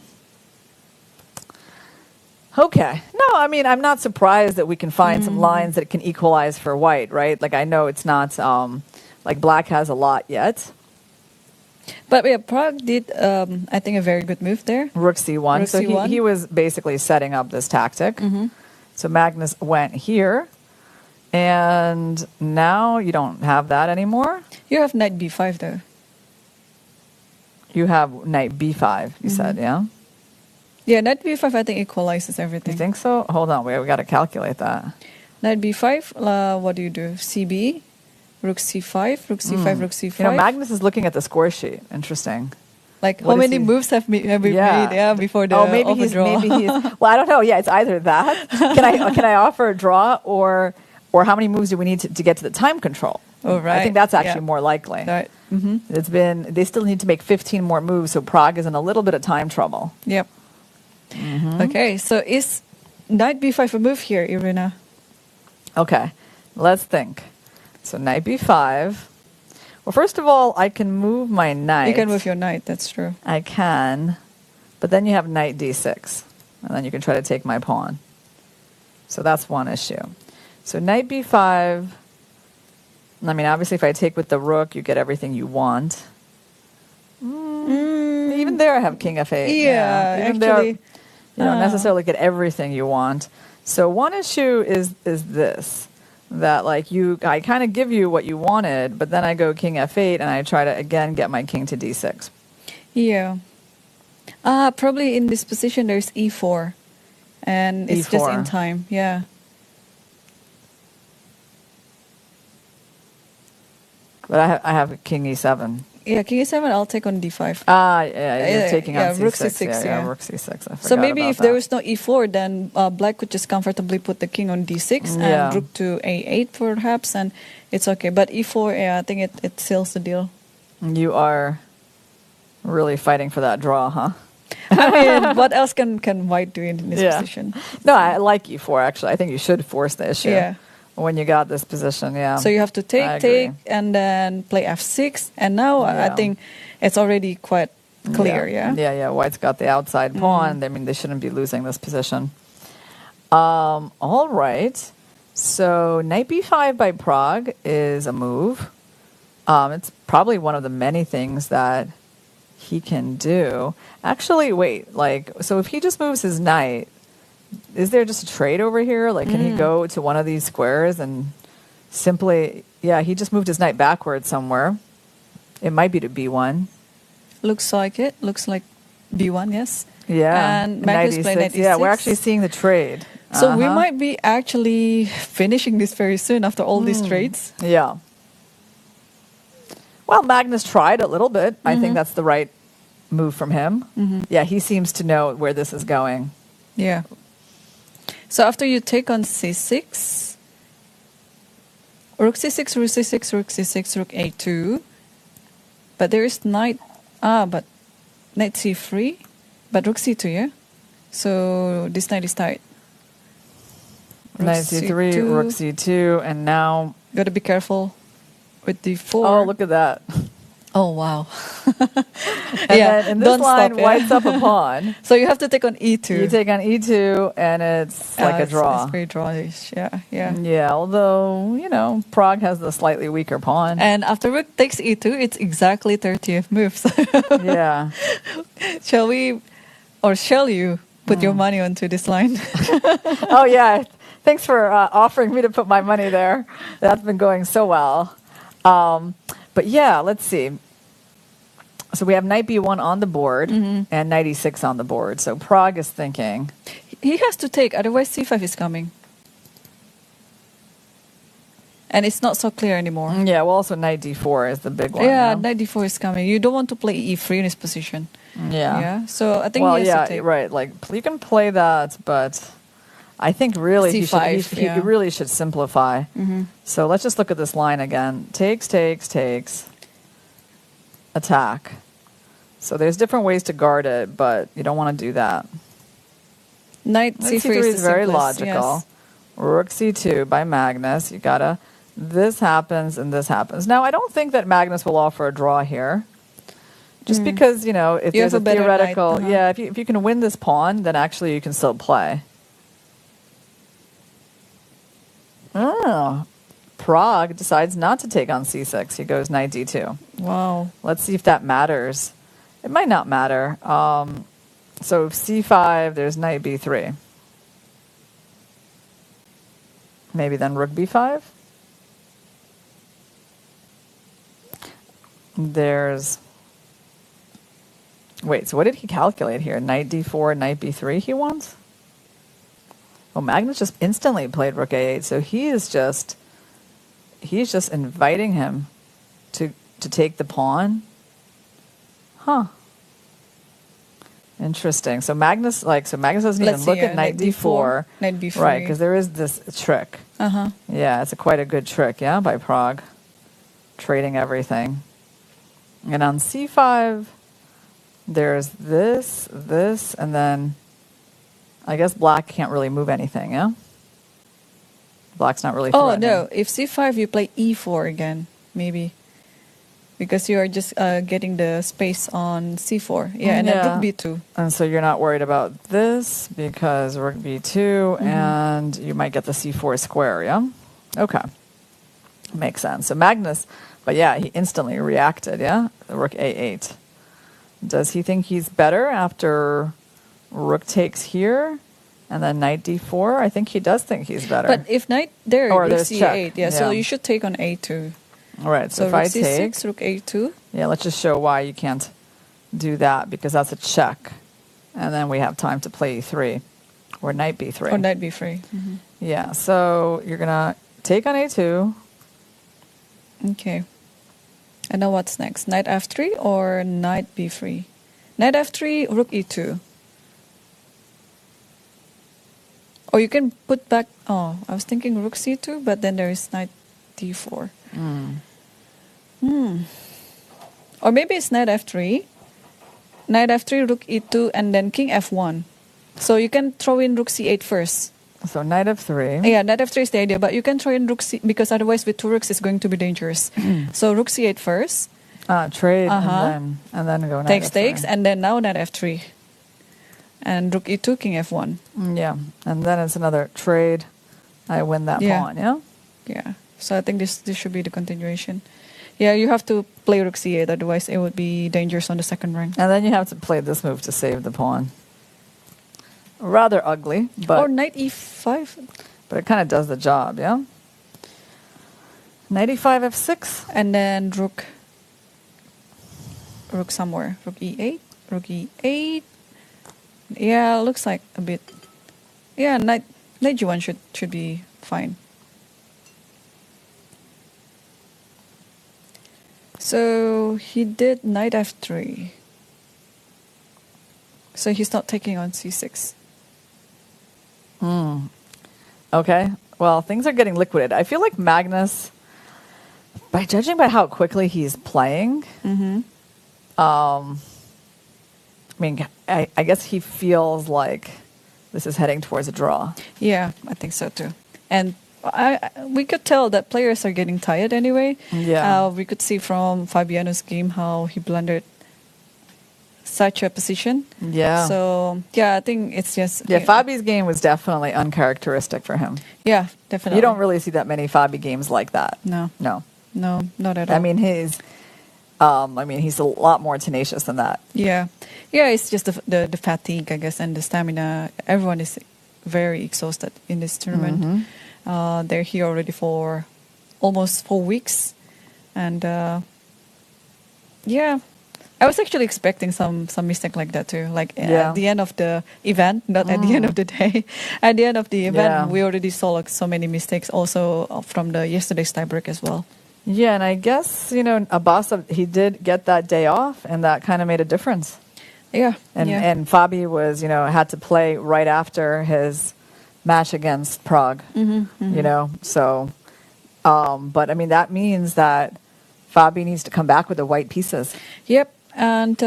[SPEAKER 1] Okay. No, I mean, I'm not surprised that we can find some lines that can equalize for white, right? Like, I know it's not, like, black has a lot yet.
[SPEAKER 2] But yeah, Prag did, I think, a very good move there.
[SPEAKER 1] Rook C1.
[SPEAKER 2] Rook
[SPEAKER 1] So
[SPEAKER 2] C1.
[SPEAKER 1] he was basically setting up this tactic. So Magnus went here. And now you don't have that anymore.
[SPEAKER 2] You have knight b5, though.
[SPEAKER 1] You have knight b5, you said, yeah?
[SPEAKER 2] Yeah, knight b5, I think, equalizes everything.
[SPEAKER 1] You think so? Hold on, we got to calculate that.
[SPEAKER 2] Knight b5, what do you do? cb, rook c5, rook c5, rook c5.
[SPEAKER 1] You know, Magnus is looking at the score sheet. Interesting.
[SPEAKER 2] Like,
[SPEAKER 1] What
[SPEAKER 2] how
[SPEAKER 1] is
[SPEAKER 2] many
[SPEAKER 1] he-
[SPEAKER 2] moves have we made before the
[SPEAKER 1] maybe he's
[SPEAKER 2] overdraw?
[SPEAKER 1] well, I don't know. Yeah, it's either that. Can I offer a draw or how many moves do we need to get to the time control?
[SPEAKER 2] Oh, right.
[SPEAKER 1] I think that's actually
[SPEAKER 2] Yeah.
[SPEAKER 1] more likely.
[SPEAKER 2] Right.
[SPEAKER 1] They still need to make 15 more moves, so Prague is in a little bit of time trouble.
[SPEAKER 2] Yep. Okay, so is knight b5 a move here, Irina?
[SPEAKER 1] Okay, let's think. So knight b5. Well, first of all, I can move my knight.
[SPEAKER 2] You can move your knight, that's true.
[SPEAKER 1] I can, but then you have knight d6, and then you can try to take my pawn. So that's one issue. So knight b5, I mean, obviously if I take with the rook, you get everything you want. Even there I have king f8.
[SPEAKER 2] Yeah,
[SPEAKER 1] Even there,
[SPEAKER 2] actually,
[SPEAKER 1] you don't necessarily get everything you want. So one issue is this, that like I kind of give you what you wanted, but then I go king f8 and I try to again get my king to d6.
[SPEAKER 2] Yeah. Probably in this position there's e4. And it's just
[SPEAKER 1] E4.
[SPEAKER 2] in time. Yeah.
[SPEAKER 1] But I have king e7.
[SPEAKER 2] Yeah, king e7, I'll take on d5.
[SPEAKER 1] Yeah, you're taking on c6.
[SPEAKER 2] rook c6, yeah.
[SPEAKER 1] Rook c6. I forgot
[SPEAKER 2] So maybe
[SPEAKER 1] about
[SPEAKER 2] if there
[SPEAKER 1] that.
[SPEAKER 2] was no e4, then black could just comfortably put the king on d6
[SPEAKER 1] Yeah.
[SPEAKER 2] and rook to a8 perhaps, and it's okay. But e4, yeah, I think it seals the deal.
[SPEAKER 1] You are really fighting for that draw, huh?
[SPEAKER 2] I mean, what else can white do in this position?
[SPEAKER 1] No, I like e4, actually. I think you should force the issue
[SPEAKER 2] Yeah.
[SPEAKER 1] when you got this position, yeah.
[SPEAKER 2] So you have to
[SPEAKER 1] I
[SPEAKER 2] take,
[SPEAKER 1] agree.
[SPEAKER 2] and then play f6. And now I
[SPEAKER 1] Yeah.
[SPEAKER 2] think it's already quite clear, yeah?
[SPEAKER 1] Yeah, White's got the outside pawn. I mean, they shouldn't be losing this position. All right. So knight b5 by Prague is a move. It's probably one of the many things that he can do. Actually, wait, so if he just moves his knight, is there just a trade over here? Like, can he go to one of these squares and simply, he just moved his knight backwards somewhere. It might be to b1.
[SPEAKER 2] Looks like it. Looks like b1, yes.
[SPEAKER 1] Yeah.
[SPEAKER 2] And Magnus played knight
[SPEAKER 1] Yeah, we're
[SPEAKER 2] e6.
[SPEAKER 1] actually seeing the trade.
[SPEAKER 2] So we might be actually finishing this very soon after all these trades.
[SPEAKER 1] Yeah. Well, Magnus tried a little bit. I think that's the right move from him. Yeah, he seems to know where this is going.
[SPEAKER 2] Yeah. So after you take on c6, rook c6, rook c6, rook c6, rook a2. But there is knight, but knight c3, but rook c2, yeah? So this knight is tight. Rook
[SPEAKER 1] Knight c3, rook c2, and now...
[SPEAKER 2] Got to be careful with d4.
[SPEAKER 1] Oh, look at that.
[SPEAKER 2] Oh, wow.
[SPEAKER 1] And then in this
[SPEAKER 2] don't
[SPEAKER 1] line,
[SPEAKER 2] stop, yeah.
[SPEAKER 1] White's up a pawn.
[SPEAKER 2] So you have to take on e2.
[SPEAKER 1] You take on e2, and it's like a draw.
[SPEAKER 2] It's very drawish, yeah.
[SPEAKER 1] Yeah, although, Prague has the slightly weaker pawn.
[SPEAKER 2] And after rook takes e2, it's exactly 30th move. So
[SPEAKER 1] Yeah.
[SPEAKER 2] shall you put your money onto this line?
[SPEAKER 1] Oh, yeah. Thanks for offering me to put my money there. That's been going so well. But yeah, let's see. So we have knight b1 on the board and knight e6 on the board. So Prague is thinking...
[SPEAKER 2] He has to take, otherwise c5 is coming. And it's not so clear anymore.
[SPEAKER 1] Yeah, well, also knight d4 is the big one.
[SPEAKER 2] Yeah,
[SPEAKER 1] no?
[SPEAKER 2] knight d4 is coming. You don't want to play e3 in this position.
[SPEAKER 1] Yeah.
[SPEAKER 2] So I think
[SPEAKER 1] Well,
[SPEAKER 2] he has to take.
[SPEAKER 1] right. Like, you can play that, but I think really
[SPEAKER 2] C5,
[SPEAKER 1] he really should simplify.
[SPEAKER 2] Mm-hmm.
[SPEAKER 1] So let's just look at this line again. Takes, attack. So there's different ways to guard it, but you don't want to do that.
[SPEAKER 2] Knight
[SPEAKER 1] Knight
[SPEAKER 2] c3
[SPEAKER 1] is
[SPEAKER 2] the
[SPEAKER 1] very
[SPEAKER 2] simplest,
[SPEAKER 1] logical.
[SPEAKER 2] yes.
[SPEAKER 1] Rook c2 by Magnus. You gotta... This happens and this happens. Now, I don't think that Magnus will offer a draw here. Just because, if
[SPEAKER 2] You
[SPEAKER 1] there's
[SPEAKER 2] have
[SPEAKER 1] a
[SPEAKER 2] a better
[SPEAKER 1] theoretical...
[SPEAKER 2] knight,
[SPEAKER 1] Yeah, if you can win this pawn, then actually you can still play. Oh, Prag decides not to take on c6. He goes knight d2.
[SPEAKER 2] Wow.
[SPEAKER 1] Let's see if that matters. It might not matter. So c5, there's knight b3. Maybe then rook b5. There's... Wait, so what did he calculate here? Knight d4, knight b3 he wants? Well, Magnus just instantly played rook a8, so he's just inviting him to take the pawn. Huh. Interesting. So Magnus doesn't even look at knight d4.
[SPEAKER 2] Knight b3.
[SPEAKER 1] Right, because there is this trick.
[SPEAKER 2] Uh-huh.
[SPEAKER 1] Yeah, it's quite a good trick, yeah, by Prag. Trading everything. And on c5, there's this, and then I guess black can't really move anything, yeah? Black's not really threatening.
[SPEAKER 2] Oh, no. If c5, you play e4 again, maybe. Because you are just getting the space on c4. Yeah, and then rook b2.
[SPEAKER 1] And so you're not worried about this because rook b2, and you might get the c4 square, yeah? Okay. Makes sense. So Magnus, but yeah, he instantly reacted, yeah? The rook a8. Does he think he's better after rook takes here and then knight d4? I think he does think he's better.
[SPEAKER 2] But if knight there,
[SPEAKER 1] or
[SPEAKER 2] rook
[SPEAKER 1] there's
[SPEAKER 2] c8.
[SPEAKER 1] check.
[SPEAKER 2] Yeah, so you should take on a2.
[SPEAKER 1] All right, so if
[SPEAKER 2] rook
[SPEAKER 1] I
[SPEAKER 2] c6,
[SPEAKER 1] take...
[SPEAKER 2] rook a2.
[SPEAKER 1] Yeah, let's just show why you can't do that, because that's a check. And then we have time to play e3 or knight b3.
[SPEAKER 2] Or knight b3. Mm-hmm.
[SPEAKER 1] Yeah, so you're going to take on a2.
[SPEAKER 2] Okay. And now what's next? Knight f3 or knight b3? Knight f3, rook e2. Or you can put back... Oh, I was thinking rook c2, but then there is knight d4. Or maybe it's knight f3. Knight f3, rook e2, and then king f1. So you can throw in rook c8 first.
[SPEAKER 1] So knight f3.
[SPEAKER 2] Yeah, knight f3 is the idea, but you can throw in rook c... Because otherwise with two rooks it's going to be dangerous. So rook c8 first.
[SPEAKER 1] Trade, and then go knight f3.
[SPEAKER 2] Takes, and then now knight f3. And rook e2, king f1.
[SPEAKER 1] Yeah, and then it's another trade. I win that pawn, yeah?
[SPEAKER 2] Yeah. So I think this should be the continuation. Yeah, you have to play rook c8, otherwise it would be dangerous on the second rank.
[SPEAKER 1] And then you have to play this move to save the pawn. Rather ugly, but...
[SPEAKER 2] Or knight e5.
[SPEAKER 1] But it kind of does the job, yeah? Knight e5, f6.
[SPEAKER 2] And then rook somewhere. Rook e8, rook e8. Yeah, looks like a bit... Yeah, knight g1 should be fine. So he did knight f3. So he's not taking on c6.
[SPEAKER 1] Okay. Well, things are getting liquidated. I feel like Magnus, by judging by how quickly he's playing, I mean, I guess he feels like this is heading towards a draw.
[SPEAKER 2] Yeah, I think so too. And we could tell that players are getting tired anyway.
[SPEAKER 1] Yeah.
[SPEAKER 2] We could see from Fabiano's game how he blundered such a position.
[SPEAKER 1] Yeah.
[SPEAKER 2] So, yeah, I think it's just...
[SPEAKER 1] Yeah, Fabi's game was definitely uncharacteristic for him.
[SPEAKER 2] Yeah, definitely.
[SPEAKER 1] You don't really see that many Fabi games like that.
[SPEAKER 2] No.
[SPEAKER 1] No.
[SPEAKER 2] No, not at all.
[SPEAKER 1] I mean, he's a lot more tenacious than that.
[SPEAKER 2] Yeah. Yeah, it's just the fatigue, I guess, and the stamina. Everyone is very exhausted in this tournament. They're here already for almost 4 weeks. And, yeah, I was actually expecting some mistake like that too. Like at the end of the event, not at the end of the day. At the end of the event, we already saw like so many mistakes also from the yesterday's tiebreak as well.
[SPEAKER 1] Yeah, and I guess, Abasov, he did get that day off, and that kind of made a difference.
[SPEAKER 2] Yeah.
[SPEAKER 1] And Fabi was, had to play right after his match against Prague, so, but I mean, that means that Fabi needs to come back with the white pieces.
[SPEAKER 2] Yep. And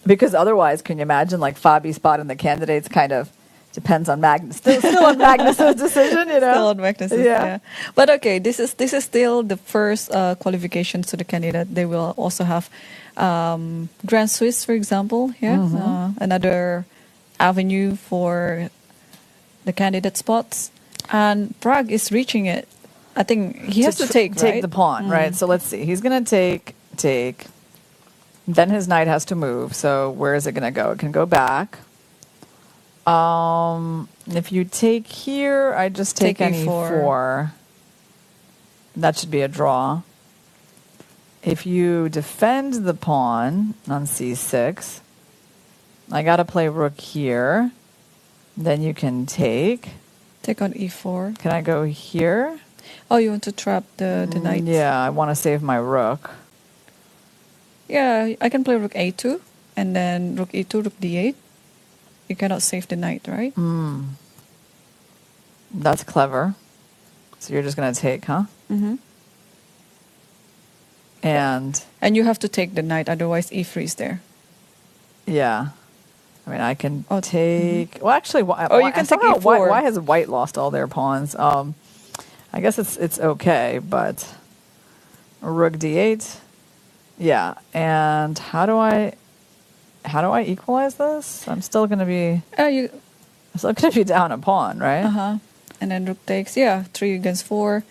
[SPEAKER 1] because otherwise, can you imagine, like, Fabi's spot in the candidates kind of depends on Magnus. Still on Magnus's decision,
[SPEAKER 2] Still on Magnus's, yeah. But okay, this is still the first qualification to the candidate. They will also have Grand Swiss, for example, another avenue for the candidate spots. And Prague is reaching it I think he has to take
[SPEAKER 1] the pawn, right? So let's see. He's going to take. Then his knight has to move. So where is it going to go? It can go back. If you take here, I just take any E4. That should be a draw. If you defend the pawn on C6, I got to play rook here. Then you can take.
[SPEAKER 2] Take on E4.
[SPEAKER 1] Can I go here?
[SPEAKER 2] Oh, you want to trap the knight?
[SPEAKER 1] Yeah, I want to save my rook.
[SPEAKER 2] Yeah, I can play rook A2 and then rook E2, rook D8. You cannot save the knight, right?
[SPEAKER 1] That's clever. So you're just going to take, huh?
[SPEAKER 2] Mm-hmm.
[SPEAKER 1] And
[SPEAKER 2] you have to take the knight, otherwise E3 is there.
[SPEAKER 1] Yeah. I mean, I can take... Well, actually...
[SPEAKER 2] you can take E4.
[SPEAKER 1] Why has white lost all their pawns? I guess it's okay, but... Rook D8. Yeah. And how do I equalize this? I'm still going to be... I'm still going to be down a pawn, right?
[SPEAKER 2] Uh-huh. And then rook takes... Yeah, 3 against 4.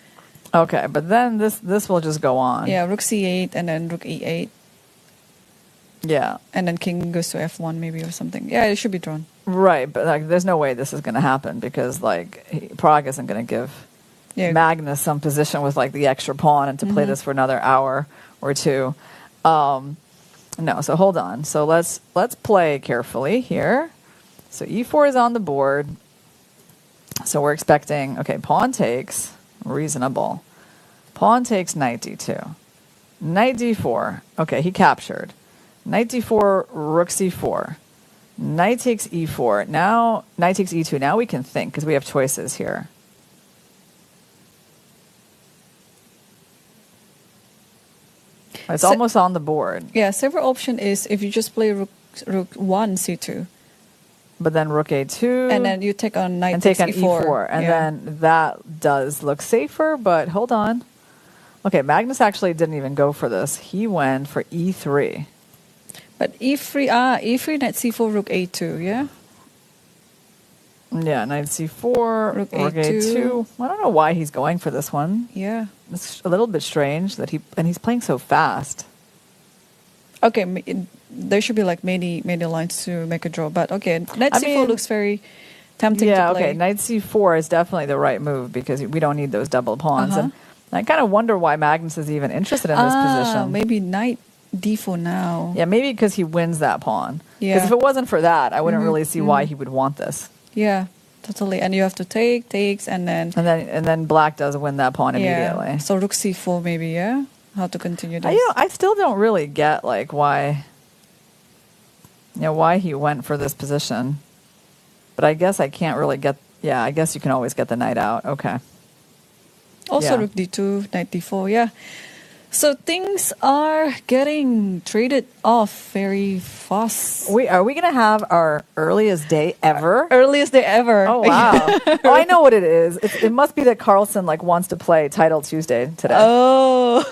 [SPEAKER 1] Okay, but then this will just go on.
[SPEAKER 2] Yeah, rook C8 and then rook E8.
[SPEAKER 1] Yeah.
[SPEAKER 2] And then king goes to F1 maybe or something. Yeah, it should be drawn.
[SPEAKER 1] Right, but like, there's no way this is going to happen because like Prag isn't going to give Magnus some position with like the extra pawn and to play this for another hour or two. No, so hold on. So let's play carefully here. So E4 is on the board. So we're expecting, okay, pawn takes, reasonable. Pawn takes knight D2. Knight D4. Okay, he captured. Knight D4, rook C4. Knight takes E4. Now, knight takes E2. Now we can think because we have choices here. It's almost on the board.
[SPEAKER 2] Yeah, several option is if you just play rook 1 C2.
[SPEAKER 1] But then rook A2.
[SPEAKER 2] And then you take on knight
[SPEAKER 1] and take on
[SPEAKER 2] E4.
[SPEAKER 1] E4. And then that does look safer, but hold on. Okay, Magnus actually didn't even go for this. He went for E3.
[SPEAKER 2] But E3, knight C4, rook A2, yeah?
[SPEAKER 1] Yeah, knight C4,
[SPEAKER 2] rook
[SPEAKER 1] A2. I don't know why he's going for this one.
[SPEAKER 2] Yeah.
[SPEAKER 1] It's a little bit strange that he's playing so fast.
[SPEAKER 2] Okay, there should be like many lines to make a draw. But okay, knight C4 looks very tempting to play.
[SPEAKER 1] Yeah, okay, knight C4 is definitely the right move because we don't need those double pawns. And I kind of wonder why Magnus is even interested in this position.
[SPEAKER 2] Maybe knight D4 now.
[SPEAKER 1] Yeah, maybe because he wins that pawn.
[SPEAKER 2] Yeah.
[SPEAKER 1] Because if it wasn't for that, I wouldn't really see why he would want this.
[SPEAKER 2] Yeah, totally. And you have to takes, and
[SPEAKER 1] then black does win that pawn immediately.
[SPEAKER 2] Yeah. So rook C4 maybe, yeah? How to continue this?
[SPEAKER 1] I still don't really get like why he went for this position. But I guess I can't really get... Yeah, I guess you can always get the knight out. Okay.
[SPEAKER 2] Also rook D2, knight D4, yeah. So things are getting traded off very fast.
[SPEAKER 1] Are we going to have our earliest day ever?
[SPEAKER 2] Earliest day ever.
[SPEAKER 1] Oh, wow. Oh, I know what it is. It must be that Carlson wants to play Title Tuesday today.
[SPEAKER 2] Oh.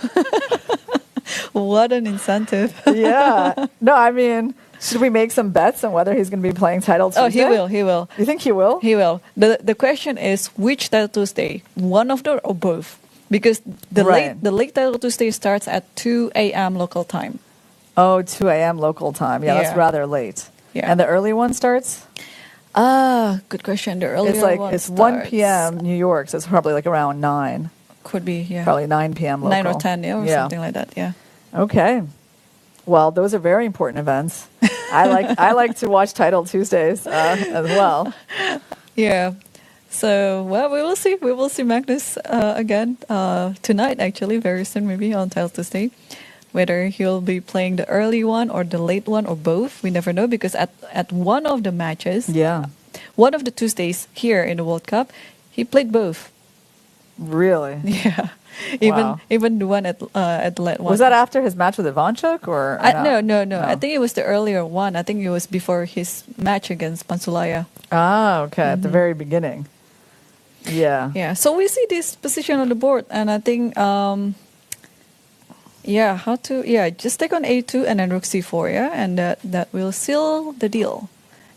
[SPEAKER 2] What an incentive.
[SPEAKER 1] Yeah. No, I mean, should we make some bets on whether he's going to be playing Title Tuesday?
[SPEAKER 2] Oh, he will.
[SPEAKER 1] You think he will?
[SPEAKER 2] He will. The question is, which Title Tuesday? One of them or both? Because the late Title Tuesday starts at 2 a.m. local time.
[SPEAKER 1] Oh, 2 a.m. local time. Yeah, that's rather late. Yeah. And the early one starts?
[SPEAKER 2] Good question. The earlier one
[SPEAKER 1] it's 1 p.m. New York, so it's probably like around 9.
[SPEAKER 2] Could be, yeah.
[SPEAKER 1] Probably 9 p.m. local.
[SPEAKER 2] 9 or 10, yeah, or something like that, yeah.
[SPEAKER 1] Okay. Well, those are very important events. I like to watch Title Tuesdays as well.
[SPEAKER 2] Yeah. So, well, we will see. We will see Magnus again tonight, actually, very soon, maybe on Title Tuesday. Whether he'll be playing the early one or the late one or both, we never know. Because at one of the matches, one of the Tuesdays here in the World Cup, he played both.
[SPEAKER 1] Really?
[SPEAKER 2] Yeah. Even the one at the late one.
[SPEAKER 1] Was that after his match with Ivanchuk or
[SPEAKER 2] no? I think it was the earlier one. I think it was before his match against Pansulaya.
[SPEAKER 1] Ah, okay, at the very beginning. Yeah.
[SPEAKER 2] Yeah. So we see this position on the board, and I think just take on A2 and then rook C4, yeah, and that will seal the deal.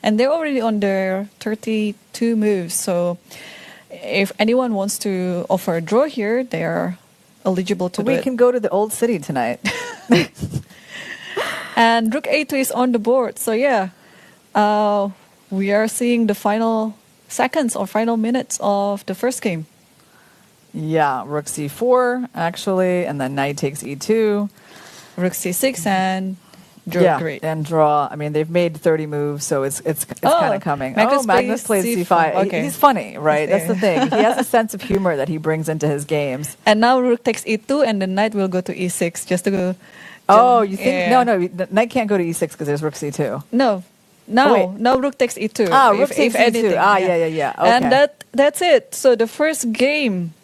[SPEAKER 2] And they're already on their 32 moves, so if anyone wants to offer a draw here, they are eligible to do it.
[SPEAKER 1] We can go to the old city tonight.
[SPEAKER 2] And rook a2 is on the board. So yeah, we are seeing the final seconds or final minutes of the first game.
[SPEAKER 1] Yeah, rook c4 actually, and then knight takes e2.
[SPEAKER 2] Rook c6 and draw. Great.
[SPEAKER 1] And draw. I mean, they've made 30 moves, so it's kind of coming. Magnus plays c5.
[SPEAKER 2] Okay.
[SPEAKER 1] He's funny, right? That's the thing. He has a sense of humor that he brings into his games.
[SPEAKER 2] And now rook takes e2, and the knight will go to e6 just to go.
[SPEAKER 1] Oh, you think? Yeah. No, the knight can't go to e6 because there's rook c2.
[SPEAKER 2] No, rook takes e2.
[SPEAKER 1] Rook takes e2. Yeah. Okay.
[SPEAKER 2] And that's it. So the first game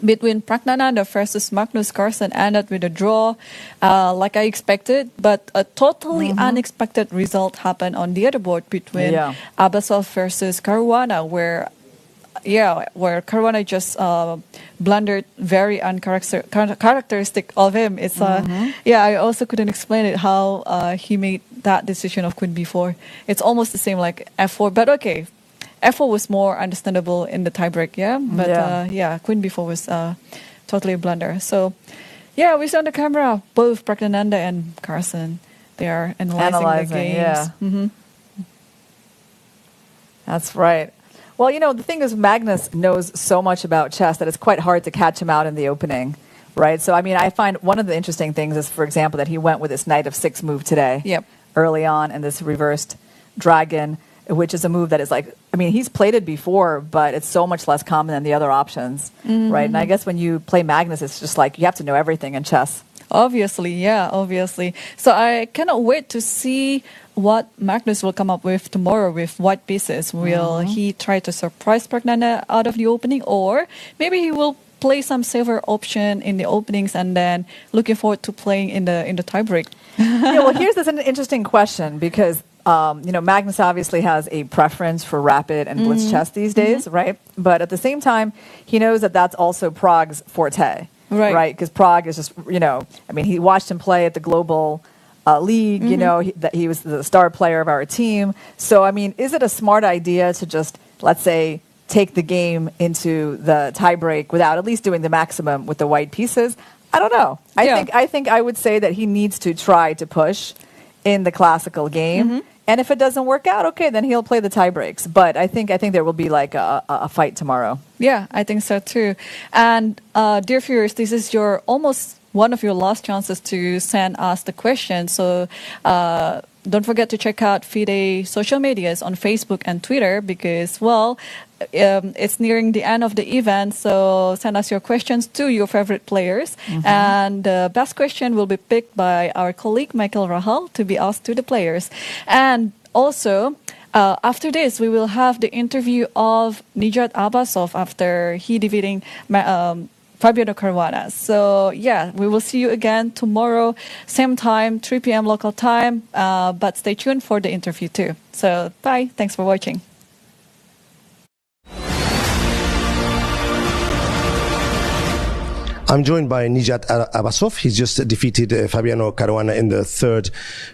[SPEAKER 2] between Praggnanandhaa versus Magnus Carlson ended with a draw, like I expected, but a totally unexpected result happened on the other board between Abasov versus Caruana, where Caruana just blundered very uncharacteristic of him. It's I also couldn't explain it how he made that decision of queen b4. It's almost the same like f4, but okay. f4 was more understandable in the tiebreak, but queen b4 was totally a blunder. So yeah, we saw on the camera both Praggnanandhaa and Carlson. They are analyzing the games.
[SPEAKER 1] Yeah. That's right. Well, the thing is, Magnus knows so much about chess that it's quite hard to catch him out in the opening, right? So, I mean, I find one of the interesting things is, for example, that he went with this knight of 6 move today early on, and this reversed dragon, which is a move that is like, I mean, he's played it before, but it's so much less common than the other options, right? And I guess when you play Magnus, it's just like you have to know everything in chess.
[SPEAKER 2] Obviously. So I cannot wait to see what Magnus will come up with tomorrow with white pieces. Will he try to surprise Praggnanandhaa out of the opening, or maybe he will play some safer option in the openings and then looking forward to playing in the tiebreak?
[SPEAKER 1] Well, here's an interesting question because Magnus obviously has a preference for rapid and blitz chess these days, right? But at the same time, he knows that that's also Prag's forte, right? Because Prag is just, I mean, he watched him play at the global league, he was the star player of our team. So, I mean, is it a smart idea to just, let's say, take the game into the tiebreak without at least doing the maximum with the white pieces? I don't know. I think I would say that he needs to try to push in the classical game. And if it doesn't work out, okay, then he'll play the tie breaks. But I think there will be like a fight tomorrow.
[SPEAKER 2] Yeah, I think so too. And dear viewers, this is almost one of your last chances to send us the question. So don't forget to check out FIDE social medias on Facebook and Twitter because, it's nearing the end of the event. So send us your questions to your favorite players. And the best question will be picked by our colleague Michael Rahal to be asked to the players. And also, after this, we will have the interview of Nijat Abasov after he defeating Fabiano Caruana. So yeah, we will see you again tomorrow, same time, 3 p.m. local time. But stay tuned for the interview too. So bye. Thanks for watching.
[SPEAKER 5] I'm joined by Nijat Abasov. He's just defeated Fabiano Caruana in the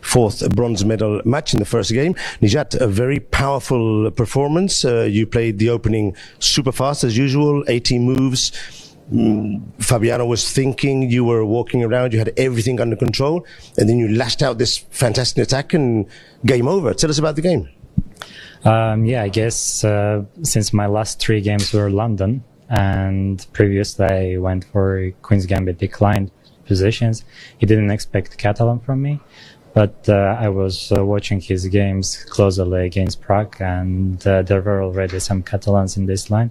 [SPEAKER 5] fourth bronze medal match in the first game. Nijat, a very powerful performance. You played the opening super fast as usual, 18 moves. Fabiano was thinking, you were walking around, you had everything under control, and then you lashed out this fantastic attack and game over. Tell us about the game.
[SPEAKER 6] I guess since my last 3 games were London, and previously I went for Queen's Gambit declined positions. He didn't expect Catalan from me, but I was watching his games closely against Prague, and there were already some Catalans in this line.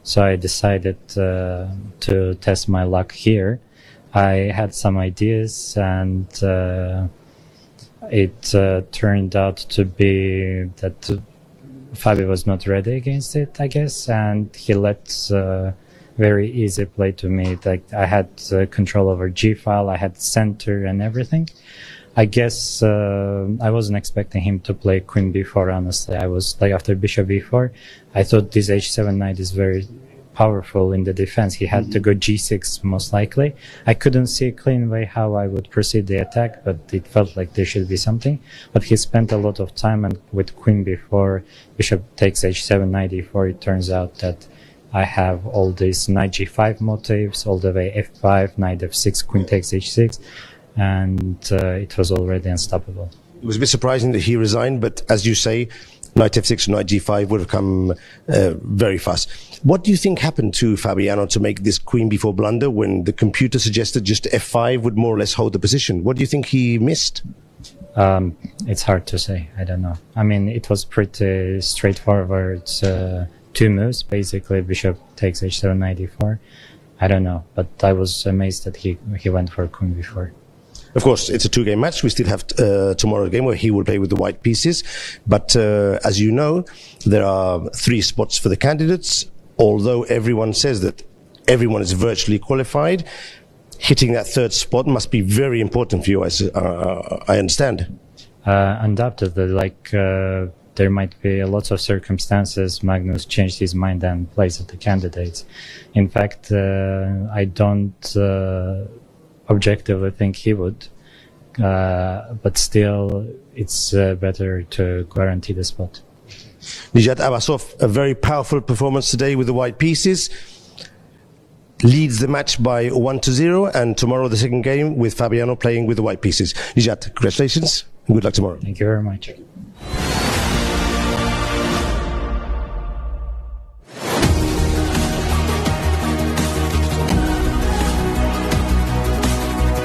[SPEAKER 6] So I decided to test my luck here. I had some ideas, and it turned out to be that Fabi was not ready against it, I guess, and he let very easy play to me. Like I had control over G file, I had center and everything. I guess I wasn't expecting him to play Queen b4, honestly. I was like, after Bishop b4, I thought this h7 knight is very powerful in the defense. He had to go g6 most likely. I couldn't see a clean way how I would proceed the attack, but it felt like there should be something. But he spent a lot of time, and with Queen b4, Bishop takes h7, knight e4, it turns out that I have all these knight g5 motifs, all the way f5, knight f6, queen takes h6, and it was already unstoppable.
[SPEAKER 5] It was a bit surprising that he resigned, but as you say, knight f6, knight g5 would have come very fast. What do you think happened to Fabiano to make this queen b4 blunder when the computer suggested just f5 would more or less hold the position? What do you think he missed?
[SPEAKER 6] It's hard to say. I don't know. I mean, it was pretty straightforward. Two moves, basically, bishop takes h7, knight d4. I don't know, but I was amazed that he went for queen b4.
[SPEAKER 5] Of course, it's a two-game match. We still have tomorrow's game where he will play with the white pieces. But as you know, there are 3 spots for the candidates. Although everyone says that everyone is virtually qualified, hitting that 3rd spot must be very important for you, I understand.
[SPEAKER 6] Undoubtedly, there might be lots of circumstances Magnus changed his mind and plays at the candidates. In fact, I don't objectively think he would, but still it's better to guarantee the spot.
[SPEAKER 5] Nijat Abasov, a very powerful performance today with the white pieces, leads the match by 1-0, and tomorrow the second game with Fabiano playing with the white pieces. Nijat, congratulations and good luck tomorrow.
[SPEAKER 6] Thank you very much.